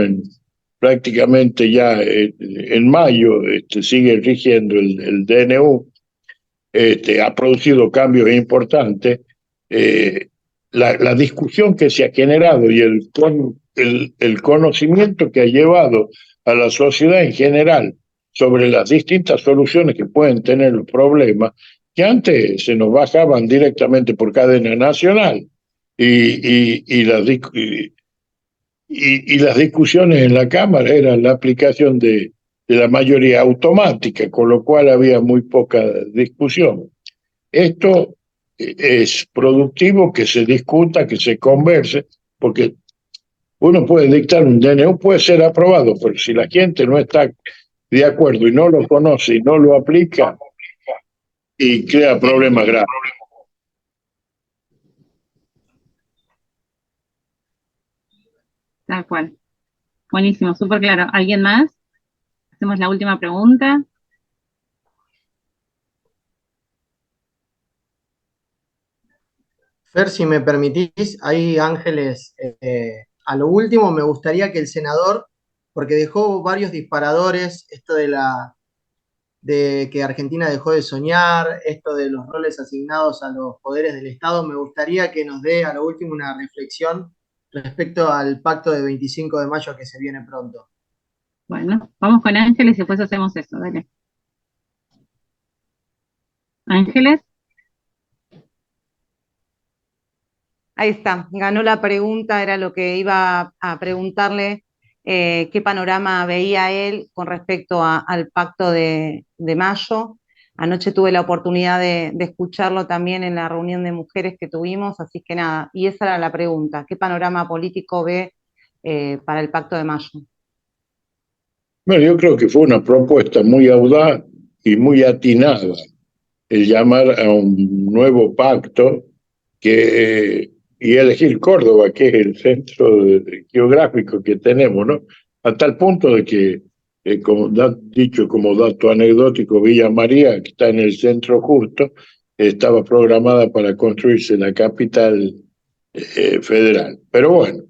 prácticamente ya en mayo, sigue rigiendo el DNU, ha producido cambios importantes. La discusión que se ha generado y el conocimiento que ha llevado a la sociedad en general sobre las distintas soluciones que pueden tener los problemas, que antes se nos bajaban directamente por cadena nacional y las discusiones en la Cámara eran la aplicación de la mayoría automática, con lo cual había muy poca discusión. Esto es productivo que se discuta, que se converse, porque uno puede dictar un DNU, puede ser aprobado, pero si la gente no está de acuerdo y no lo conoce y no lo aplica, y crea problemas graves. Tal cual. Buenísimo, súper claro. ¿Alguien más? Hacemos la última pregunta. Fer, si me permitís, ahí Ángeles, a lo último me gustaría que el senador, porque dejó varios disparadores, esto de que Argentina dejó de soñar, esto de los roles asignados a los poderes del Estado, me gustaría que nos dé a lo último una reflexión respecto al pacto de 25 de mayo que se viene pronto. Bueno, vamos con Ángeles y después hacemos eso, dale. Ángeles. Ahí está, ganó la pregunta, era lo que iba a preguntarle, qué panorama veía él con respecto al pacto de mayo. Anoche tuve la oportunidad de escucharlo también en la reunión de mujeres que tuvimos, así que nada, y esa era la pregunta, ¿qué panorama político ve para el pacto de mayo? Bueno, yo creo que fue una propuesta muy audaz y muy atinada el llamar a un nuevo pacto y elegir Córdoba, que es el centro geográfico que tenemos, ¿no? A tal punto de que, dicho como dato anecdótico, Villa María, que está en el centro justo, estaba programada para construirse la capital federal. Pero bueno,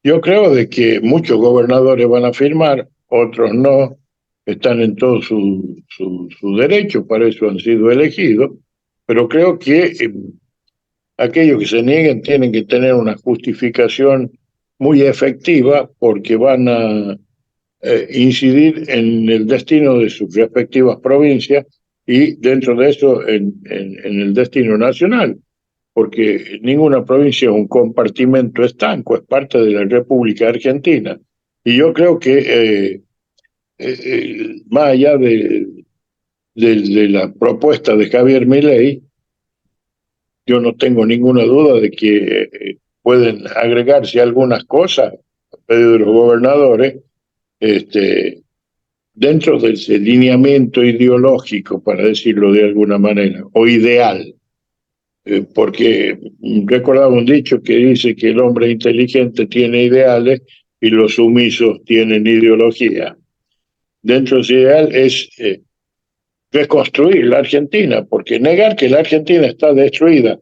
yo creo de que muchos gobernadores van a firmar, otros no, están en todo su derecho, para eso han sido elegidos, pero creo que aquellos que se nieguen tienen que tener una justificación muy efectiva porque van a incidir en el destino de sus respectivas provincias y dentro de eso en el destino nacional, porque ninguna provincia es un compartimento estanco, es parte de la República Argentina. Y yo creo que más allá de la propuesta de Javier Milei, yo no tengo ninguna duda de que pueden agregarse algunas cosas a pedido de los gobernadores, dentro de ese lineamiento ideológico, para decirlo de alguna manera, o ideal. Porque recordaba un dicho que dice que el hombre inteligente tiene ideales y los sumisos tienen ideología. Dentro de ese ideal es reconstruir la Argentina, porque negar que la Argentina está destruida,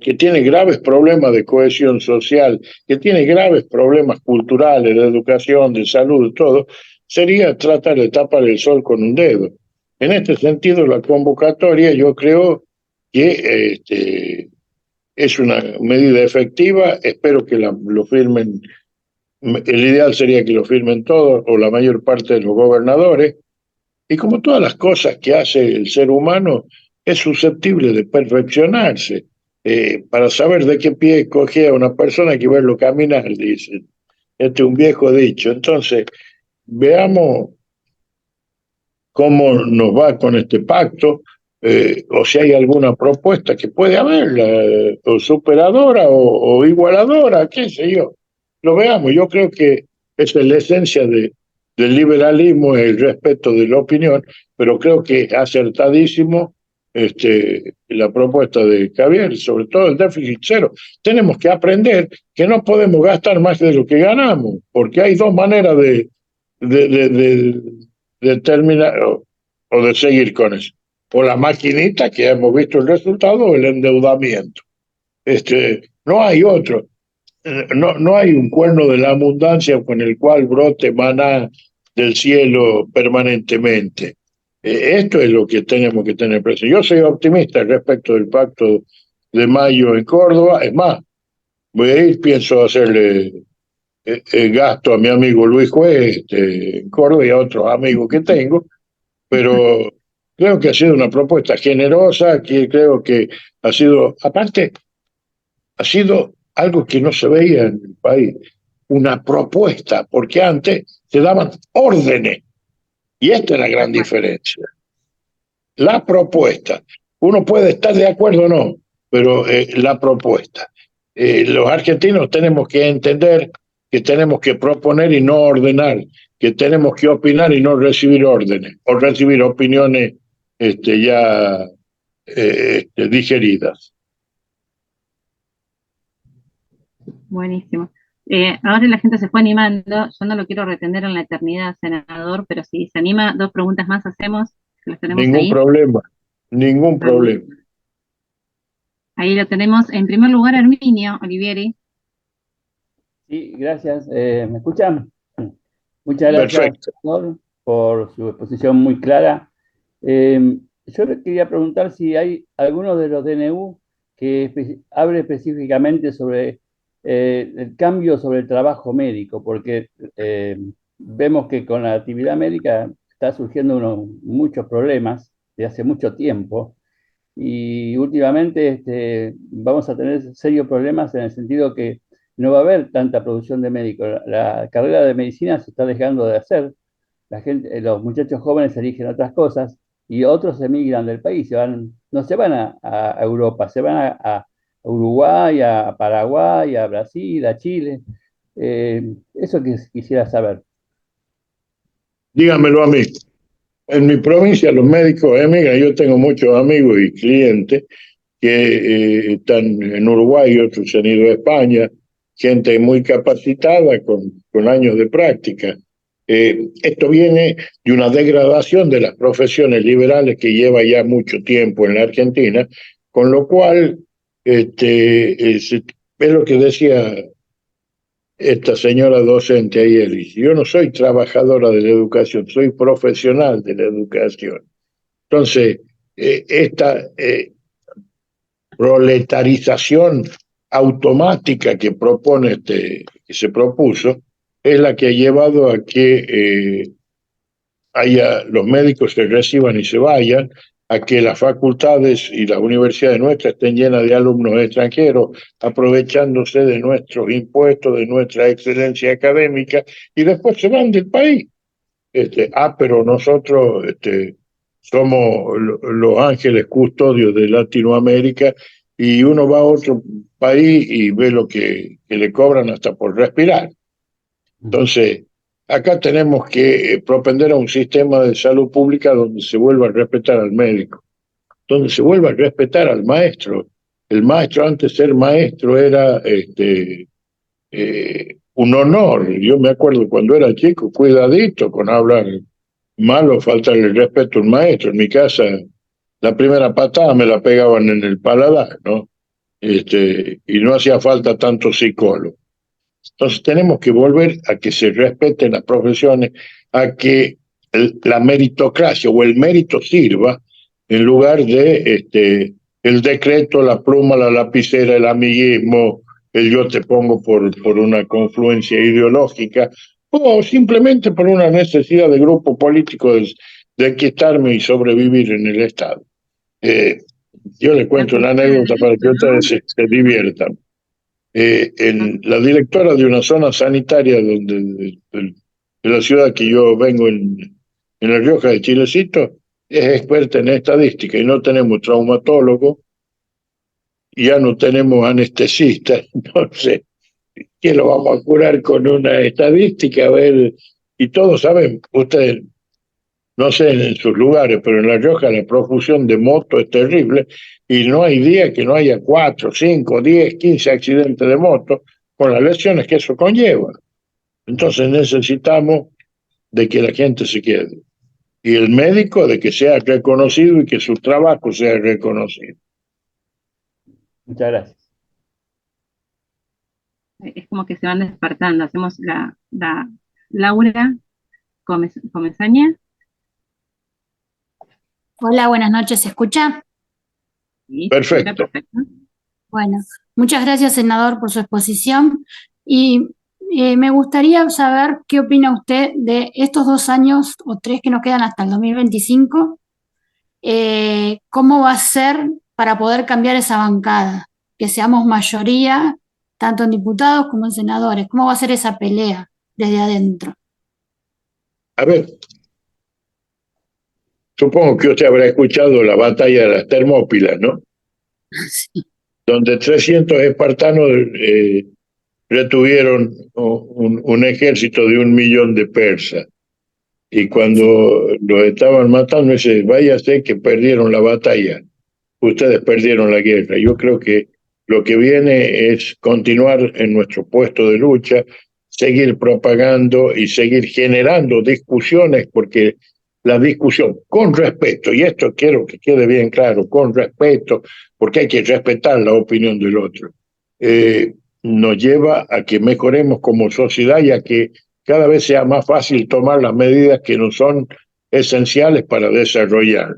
que tiene graves problemas de cohesión social, que tiene graves problemas culturales, de educación, de salud, todo, sería tratar de tapar el sol con un dedo. En este sentido, la convocatoria yo creo que es una medida efectiva, espero que lo firmen, el ideal sería que lo firmen todos o la mayor parte de los gobernadores, y como todas las cosas que hace el ser humano, es susceptible de perfeccionarse. Para saber de qué pie cogea una persona hay que verlo caminar, dicen. Este es un viejo dicho. Entonces, veamos cómo nos va con este pacto, o si hay alguna propuesta que puede haber, o superadora o igualadora, qué sé yo. Lo veamos, yo creo que esa es la esencia del liberalismo, el respeto de la opinión, pero creo que es acertadísimo la propuesta de Javier, sobre todo el déficit cero. Tenemos que aprender que no podemos gastar más de lo que ganamos, porque hay dos maneras de terminar o de seguir con eso. O la maquinita, que hemos visto el resultado, o el endeudamiento. No hay otro. No hay un cuerno de la abundancia con el cual brote maná del cielo permanentemente. Esto es lo que tenemos que tener presente. Yo soy optimista respecto del pacto de mayo en Córdoba. Es más, voy a ir, pienso hacerle gasto a mi amigo Luis Juez en Córdoba y a otros amigos que tengo, pero creo que ha sido una propuesta generosa, que creo que ha sido, aparte, ha sido algo que no se veía en el país, una propuesta, porque antes se daban órdenes, y esta es la gran diferencia. La propuesta, uno puede estar de acuerdo o no, pero la propuesta. Los argentinos tenemos que entender que tenemos que proponer y no ordenar, que tenemos que opinar y no recibir órdenes, o recibir opiniones ya digeridas. Buenísimo. Ahora la gente se fue animando, yo no lo quiero retener en la eternidad, senador, pero si se anima, 2 preguntas más hacemos, las tenemos Ningún ahí. problema, ningún problema. Ahí lo tenemos. En primer lugar, Herminio Olivieri. Sí, gracias. ¿Me escuchan? Muchas gracias, Perfecto. senador, por su exposición muy clara. Yo le quería preguntar si hay alguno de los DNU que hable específicamente sobre el cambio sobre el trabajo médico, porque vemos que con la actividad médica está surgiendo muchos problemas de hace mucho tiempo y últimamente vamos a tener serios problemas en el sentido que no va a haber tanta producción de médicos. La carrera de medicina se está dejando de hacer. La gente, los muchachos jóvenes eligen otras cosas y otros emigran del país. No se van a Europa, se van a Uruguay, a Paraguay, a Brasil, a Chile. Eso que quisiera saber. Dígamelo a mí. En mi provincia los médicos emigran, yo tengo muchos amigos y clientes que están en Uruguay y otros han ido a España, gente muy capacitada con años de práctica. Esto viene de una degradación de las profesiones liberales que lleva ya mucho tiempo en la Argentina, con lo cual es lo que decía esta señora docente ayer, dice, yo no soy trabajadora de la educación, soy profesional de la educación. Entonces, esta proletarización automática que propone que se propuso, es la que ha llevado a que los médicos se reciban y se vayan, a que las facultades y las universidades nuestras estén llenas de alumnos extranjeros, aprovechándose de nuestros impuestos, de nuestra excelencia académica, y después se van del país. Pero nosotros somos los ángeles custodios de Latinoamérica, y uno va a otro país y ve lo que le cobran hasta por respirar. Entonces, acá tenemos que propender a un sistema de salud pública donde se vuelva a respetar al médico, donde se vuelva a respetar al maestro. El maestro, antes de ser maestro, era un honor. Yo me acuerdo cuando era chico, cuidadito con hablar mal o faltarle el respeto a un maestro. En mi casa, la primera patada me la pegaban en el paladar, ¿no? Y no hacía falta tanto psicólogo. Entonces tenemos que volver a que se respeten las profesiones, a que la meritocracia o el mérito sirva en lugar de el decreto, la pluma, la lapicera, el amiguismo, el yo te pongo por una confluencia ideológica, o simplemente por una necesidad de grupo político de quitarme y sobrevivir en el Estado. Yo les cuento una anécdota para que ustedes se diviertan. La directora de una zona sanitaria de la ciudad que yo vengo en La Rioja de Chilecito, es experta en estadística, y no tenemos traumatólogo, ya no tenemos anestesista. Entonces, ¿qué lo vamos a curar con una estadística? A ver, y todos saben, ustedes, no sé en sus lugares, pero en La Rioja la profusión de motos es terrible, y no hay día que no haya 4, 5, 10, 15 accidentes de moto, con las lesiones que eso conlleva. Entonces necesitamos de que la gente se quede, y el médico de que sea reconocido y que su trabajo sea reconocido. Muchas gracias. Es como que se van despertando. Hacemos la Laura Comesaña. Hola, buenas noches, ¿se escucha? Sí, Perfecto. perfecto. Bueno, muchas gracias, senador, por su exposición. Y me gustaría saber qué opina usted de estos 2 años o 3 que nos quedan hasta el 2025. ¿Cómo va a ser para poder cambiar esa bancada? Que seamos mayoría, tanto en diputados como en senadores. ¿Cómo va a ser esa pelea desde adentro? A ver, supongo que usted habrá escuchado la batalla de las Termópilas, ¿no? Sí. Donde 300 espartanos retuvieron un ejército de 1 millón de persas. Y cuando los estaban matando, dice, váyase que perdieron la batalla, ustedes perdieron la guerra. Yo creo que lo que viene es continuar en nuestro puesto de lucha, seguir propagando y seguir generando discusiones, porque la discusión con respeto, y esto quiero que quede bien claro, con respeto, porque hay que respetar la opinión del otro, nos lleva a que mejoremos como sociedad y a que cada vez sea más fácil tomar las medidas que nos son esenciales para desarrollar.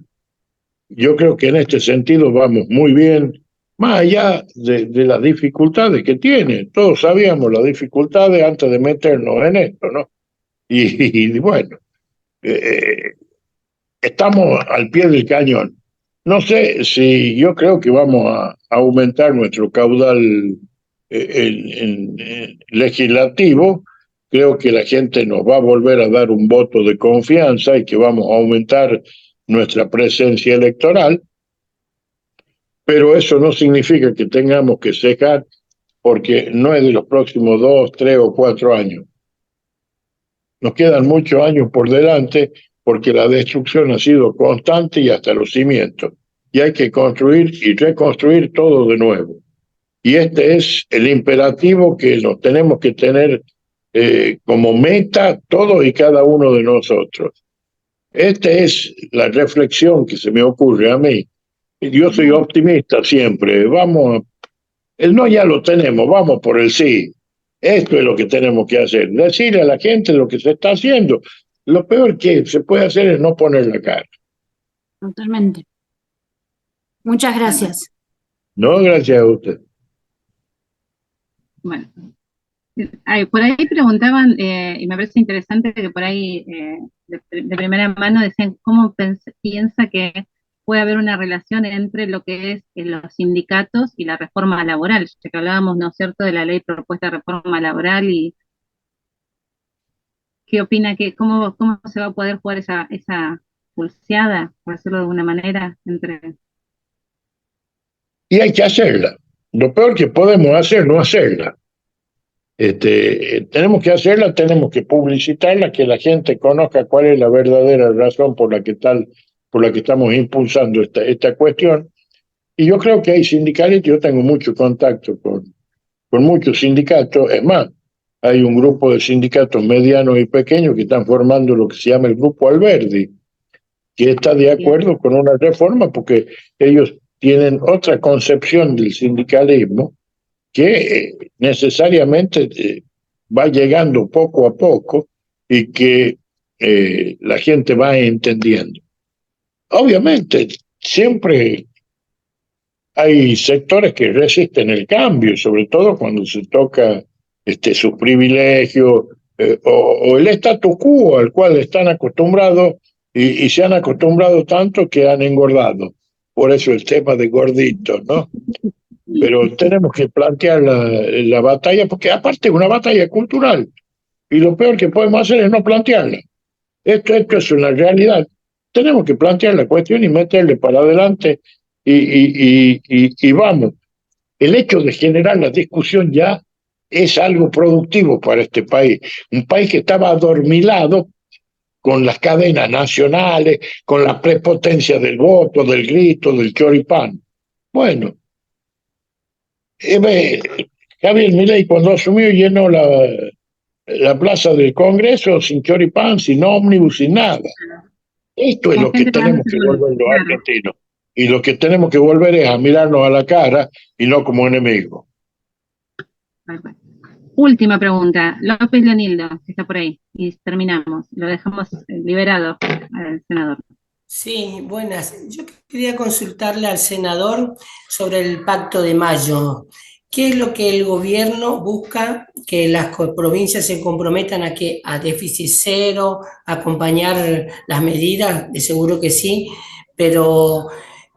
Yo creo que en este sentido vamos muy bien, más allá de las dificultades que tiene. Todos sabíamos las dificultades antes de meternos en esto, ¿no? Y bueno, estamos al pie del cañón. No sé si yo creo que vamos a aumentar nuestro caudal legislativo. Creo que la gente nos va a volver a dar un voto de confianza y que vamos a aumentar nuestra presencia electoral, pero eso no significa que tengamos que cejar, porque no es de los próximos 2, 3 o 4 años. Nos quedan muchos años por delante, porque la destrucción ha sido constante y hasta los cimientos, y hay que construir y reconstruir todo de nuevo. Y este es el imperativo que nos tenemos que tener como meta todos y cada uno de nosotros. Esta es la reflexión que se me ocurre a mí. Yo soy optimista siempre. El no ya lo tenemos, vamos por el sí. Esto es lo que tenemos que hacer. Decirle a la gente lo que se está haciendo. Lo peor que se puede hacer es no poner la cara. Totalmente. Muchas gracias. No, gracias a usted. Bueno, por ahí preguntaban, y me parece interesante que por ahí de primera mano decían cómo piensa que puede haber una relación entre lo que es los sindicatos y la reforma laboral, ya que hablábamos, ¿no es cierto?, de la ley propuesta de reforma laboral y qué opina, cómo se va a poder jugar esa pulseada, por decirlo de alguna manera, entre... Y hay que hacerla. Lo peor que podemos hacer, no hacerla. Tenemos que hacerla, tenemos que publicitarla, que la gente conozca cuál es la verdadera razón por la que estamos impulsando esta cuestión. Y yo creo que hay sindicales, yo tengo mucho contacto con muchos sindicatos, es más, hay un grupo de sindicatos medianos y pequeños que están formando lo que se llama el Grupo Alberdi, que está de acuerdo con una reforma porque ellos tienen otra concepción del sindicalismo que necesariamente va llegando poco a poco y que la gente va entendiendo. Obviamente, siempre hay sectores que resisten el cambio, sobre todo cuando se toca sus privilegios o el status quo al cual están acostumbrados y se han acostumbrado tanto que han engordado. Por eso el tema de gorditos, ¿no? Pero tenemos que plantear la batalla, porque aparte es una batalla cultural, y lo peor que podemos hacer es no plantearla. Esto es una realidad. Tenemos que plantear la cuestión y meterle para adelante y vamos. El hecho de generar la discusión ya es algo productivo para este país. Un país que estaba adormilado con las cadenas nacionales, con la prepotencia del voto, del grito, del choripán. Bueno, Javier Milei cuando asumió llenó la plaza del Congreso sin choripán, sin ómnibus, sin nada. Esto es lo que tenemos que volver los argentinos. Y lo que tenemos que volver es a mirarnos a la cara y no como enemigos. Última pregunta. López Leonildo, que está por ahí. Y terminamos. Lo dejamos liberado al senador. Sí, buenas. Yo quería consultarle al senador sobre el Pacto de Mayo. ¿Qué es lo que el gobierno busca? Que las provincias se comprometan a déficit cero, a acompañar las medidas, de seguro que sí, pero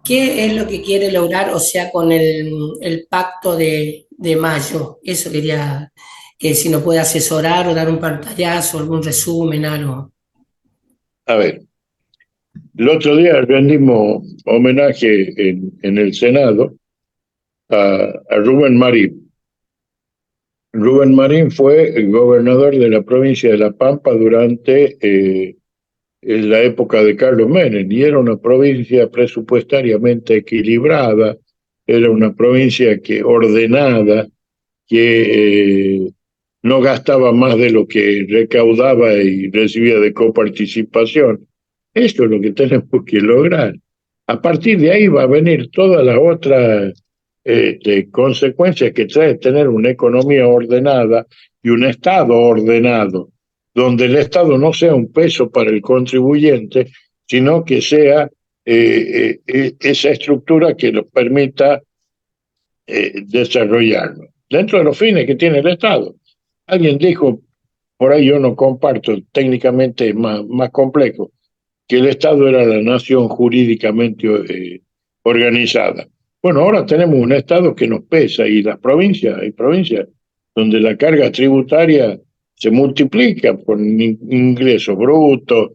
¿qué es lo que quiere lograr, o sea, con el Pacto de Mayo? Eso quería, que si nos puede asesorar o dar un pantallazo, algún resumen, algo. A ver, el otro día rendimos homenaje en el Senado a Rubén Marín. Rubén Marín fue el gobernador de la provincia de La Pampa durante en la época de Carlos Menem, y era una provincia presupuestariamente equilibrada, era una provincia ordenada, que no gastaba más de lo que recaudaba y recibía de coparticipación. Esto es lo que tenemos que lograr. A partir de ahí va a venir todas las otras consecuencias que trae tener una economía ordenada y un Estado ordenado, donde el Estado no sea un peso para el contribuyente, sino que sea esa estructura que nos permita desarrollarlo. Dentro de los fines que tiene el Estado. Alguien dijo, por ahí yo no comparto, técnicamente es más complejo, que el Estado era la nación jurídicamente organizada. Bueno, ahora tenemos un Estado que nos pesa, y las provincias, hay provincias donde la carga tributaria se multiplica por ingresos brutos,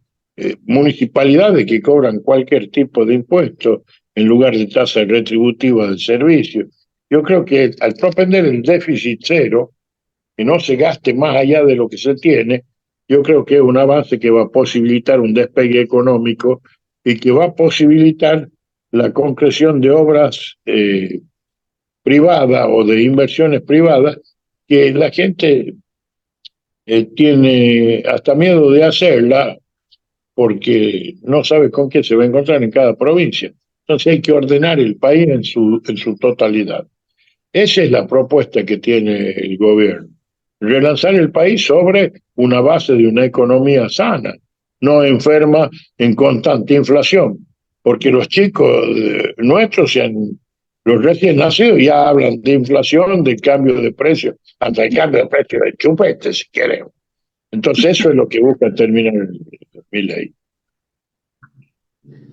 municipalidades que cobran cualquier tipo de impuesto en lugar de tasa retributiva del servicio. Yo creo que al propender el déficit cero, que no se gaste más allá de lo que se tiene, yo creo que es un avance que va a posibilitar un despegue económico y que va a posibilitar la concreción de obras privadas o de inversiones privadas que la gente tiene hasta miedo de hacerla porque no sabe con qué se va a encontrar en cada provincia. Entonces hay que ordenar el país en su totalidad. Esa es la propuesta que tiene el gobierno. Relanzar el país sobre una base de una economía sana, no enferma en constante inflación, porque los chicos nuestros Los recién nacidos ya hablan de inflación, de cambio de precio, hasta el cambio de precio del chupete, si queremos. Entonces eso es lo que busca terminar mi ley.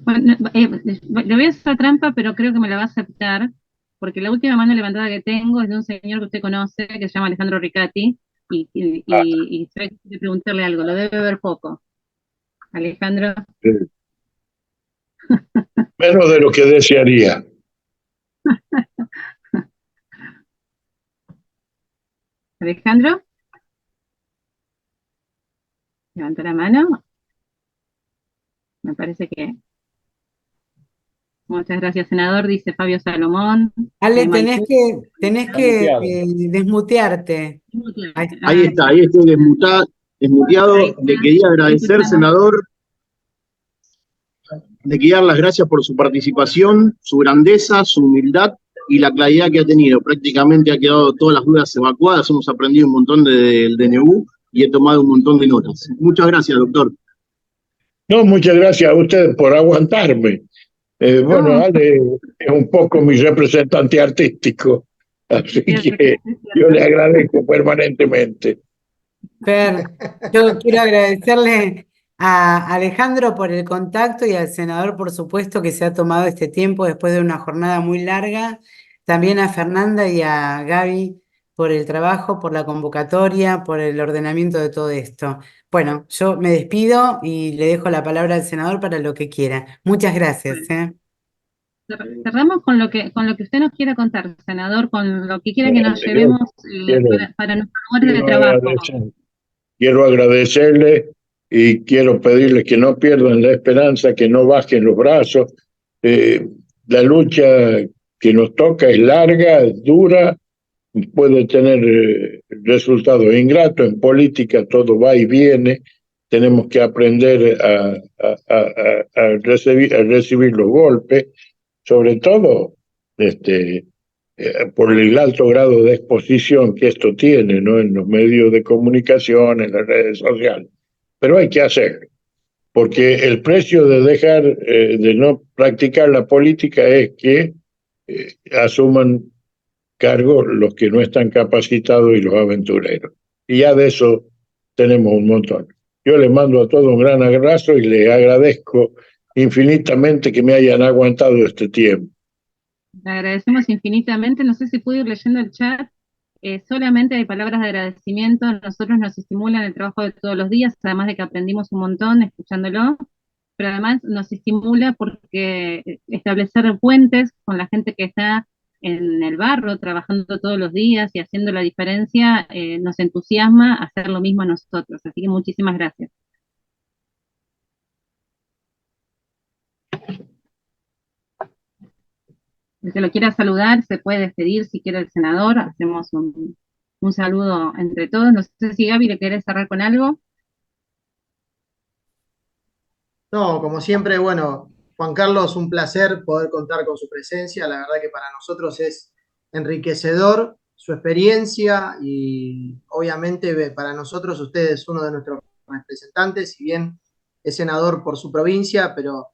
Bueno, le voy a hacer trampa, pero creo que me la va a aceptar, porque la última mano levantada que tengo es de un señor que usted conoce, que se llama Alejandro Ricati, y hay que preguntarle algo, lo debe ver poco. Alejandro. Menos de lo que desearía. Alejandro. Levanta la mano. Me parece que... Muchas gracias, senador, dice Fabio Salomón. Ale, tenés que desmutearte. Ahí está, ahí estoy desmuteado. Le quería agradecer, senador, le quería dar las gracias por su participación, su grandeza, su humildad y la claridad que ha tenido. Prácticamente ha quedado todas las dudas evacuadas, hemos aprendido un montón del DNU y he tomado un montón de notas. Muchas gracias, doctor. No, muchas gracias a ustedes por aguantarme. Bueno, Ale es un poco mi representante artístico, así que yo le agradezco permanentemente. Fer, yo quiero agradecerle a Alejandro por el contacto y al senador, por supuesto, que se ha tomado este tiempo después de una jornada muy larga. También a Fernanda y a Gaby por el trabajo, por la convocatoria, por el ordenamiento de todo esto. Bueno, yo me despido y le dejo la palabra al senador para lo que quiera. Muchas gracias. Cerramos con lo que usted nos quiera contar, senador, con lo que quiera que nos llevemos para nuestro lugar de trabajo. Quiero agradecerle y quiero pedirles que no pierdan la esperanza, que no bajen los brazos. La lucha que nos toca es larga, es dura, puede tener resultados ingratos. En política todo va y viene. Tenemos que aprender a recibir los golpes, sobre todo por el alto grado de exposición que esto tiene, ¿no? En los medios de comunicación, en las redes sociales. Pero hay que hacerlo, porque el precio de dejar de no practicar la política es que asuman cargo los que no están capacitados y los aventureros. Y ya de eso tenemos un montón. Yo les mando a todos un gran abrazo y les agradezco infinitamente que me hayan aguantado este tiempo. Le agradecemos infinitamente. No sé si puedo ir leyendo el chat. Solamente hay palabras de agradecimiento. Nosotros nos estimulan el trabajo de todos los días, además de que aprendimos un montón escuchándolo, pero además nos estimula porque establecer puentes con la gente que está en el barro, trabajando todos los días y haciendo la diferencia, nos entusiasma a hacer lo mismo a nosotros. Así que muchísimas gracias. El que lo quiera saludar se puede despedir si quiere el senador. Hacemos un saludo entre todos. No sé si Gaby le quiere cerrar con algo. No, como siempre, bueno, Juan Carlos, un placer poder contar con su presencia. La verdad que para nosotros es enriquecedor su experiencia y obviamente para nosotros usted es uno de nuestros representantes, si bien es senador por su provincia, pero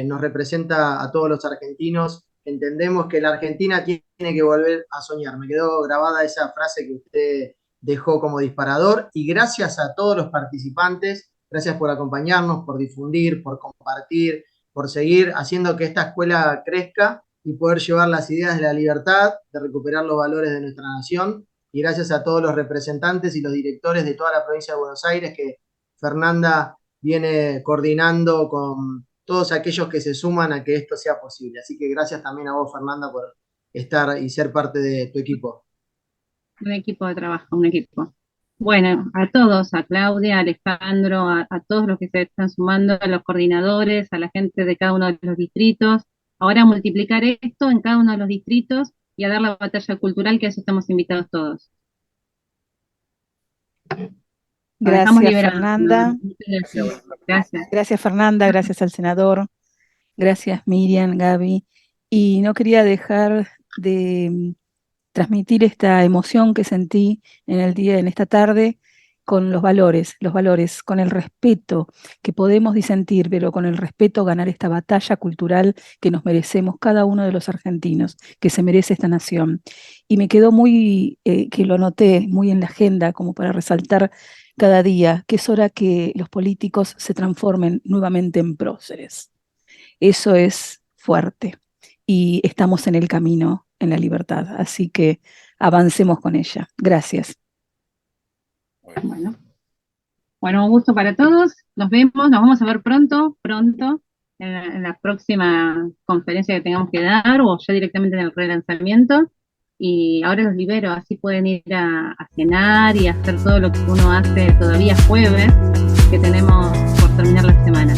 nos representa a todos los argentinos. Entendemos que la Argentina tiene que volver a soñar. Me quedó grabada esa frase que usted dejó como disparador y gracias a todos los participantes, gracias por acompañarnos, por difundir, por compartir, por seguir haciendo que esta escuela crezca y poder llevar las ideas de la libertad, de recuperar los valores de nuestra nación. Y gracias a todos los representantes y los directores de toda la provincia de Buenos Aires que Fernanda viene coordinando con todos aquellos que se suman a que esto sea posible. Así que gracias también a vos, Fernanda, por estar y ser parte de tu equipo. Un equipo de trabajo, un equipo. Bueno, a todos, a Claudia, a Alejandro, a todos los que se están sumando, a los coordinadores, a la gente de cada uno de los distritos. Ahora multiplicar esto en cada uno de los distritos y a dar la batalla cultural, que a eso estamos invitados todos. Gracias, Fernanda. Gracias. Gracias, Fernanda. Gracias al senador. Gracias, Miriam, Gaby. Y no quería dejar de transmitir esta emoción que sentí en esta tarde, con los valores, con el respeto, que podemos disentir, pero con el respeto ganar esta batalla cultural que nos merecemos cada uno de los argentinos, que se merece esta nación. Y me quedó muy, que lo anoté muy en la agenda, como para resaltar cada día, que es hora que los políticos se transformen nuevamente en próceres. Eso es fuerte y estamos en el camino, en la libertad, así que avancemos con ella. Gracias. Bueno, un gusto para todos. Nos vemos, nos vamos a ver pronto, en la próxima conferencia que tengamos que dar o ya directamente en el relanzamiento. Y ahora los libero, así pueden ir a cenar y hacer todo lo que uno hace todavía jueves, que tenemos por terminar la semana.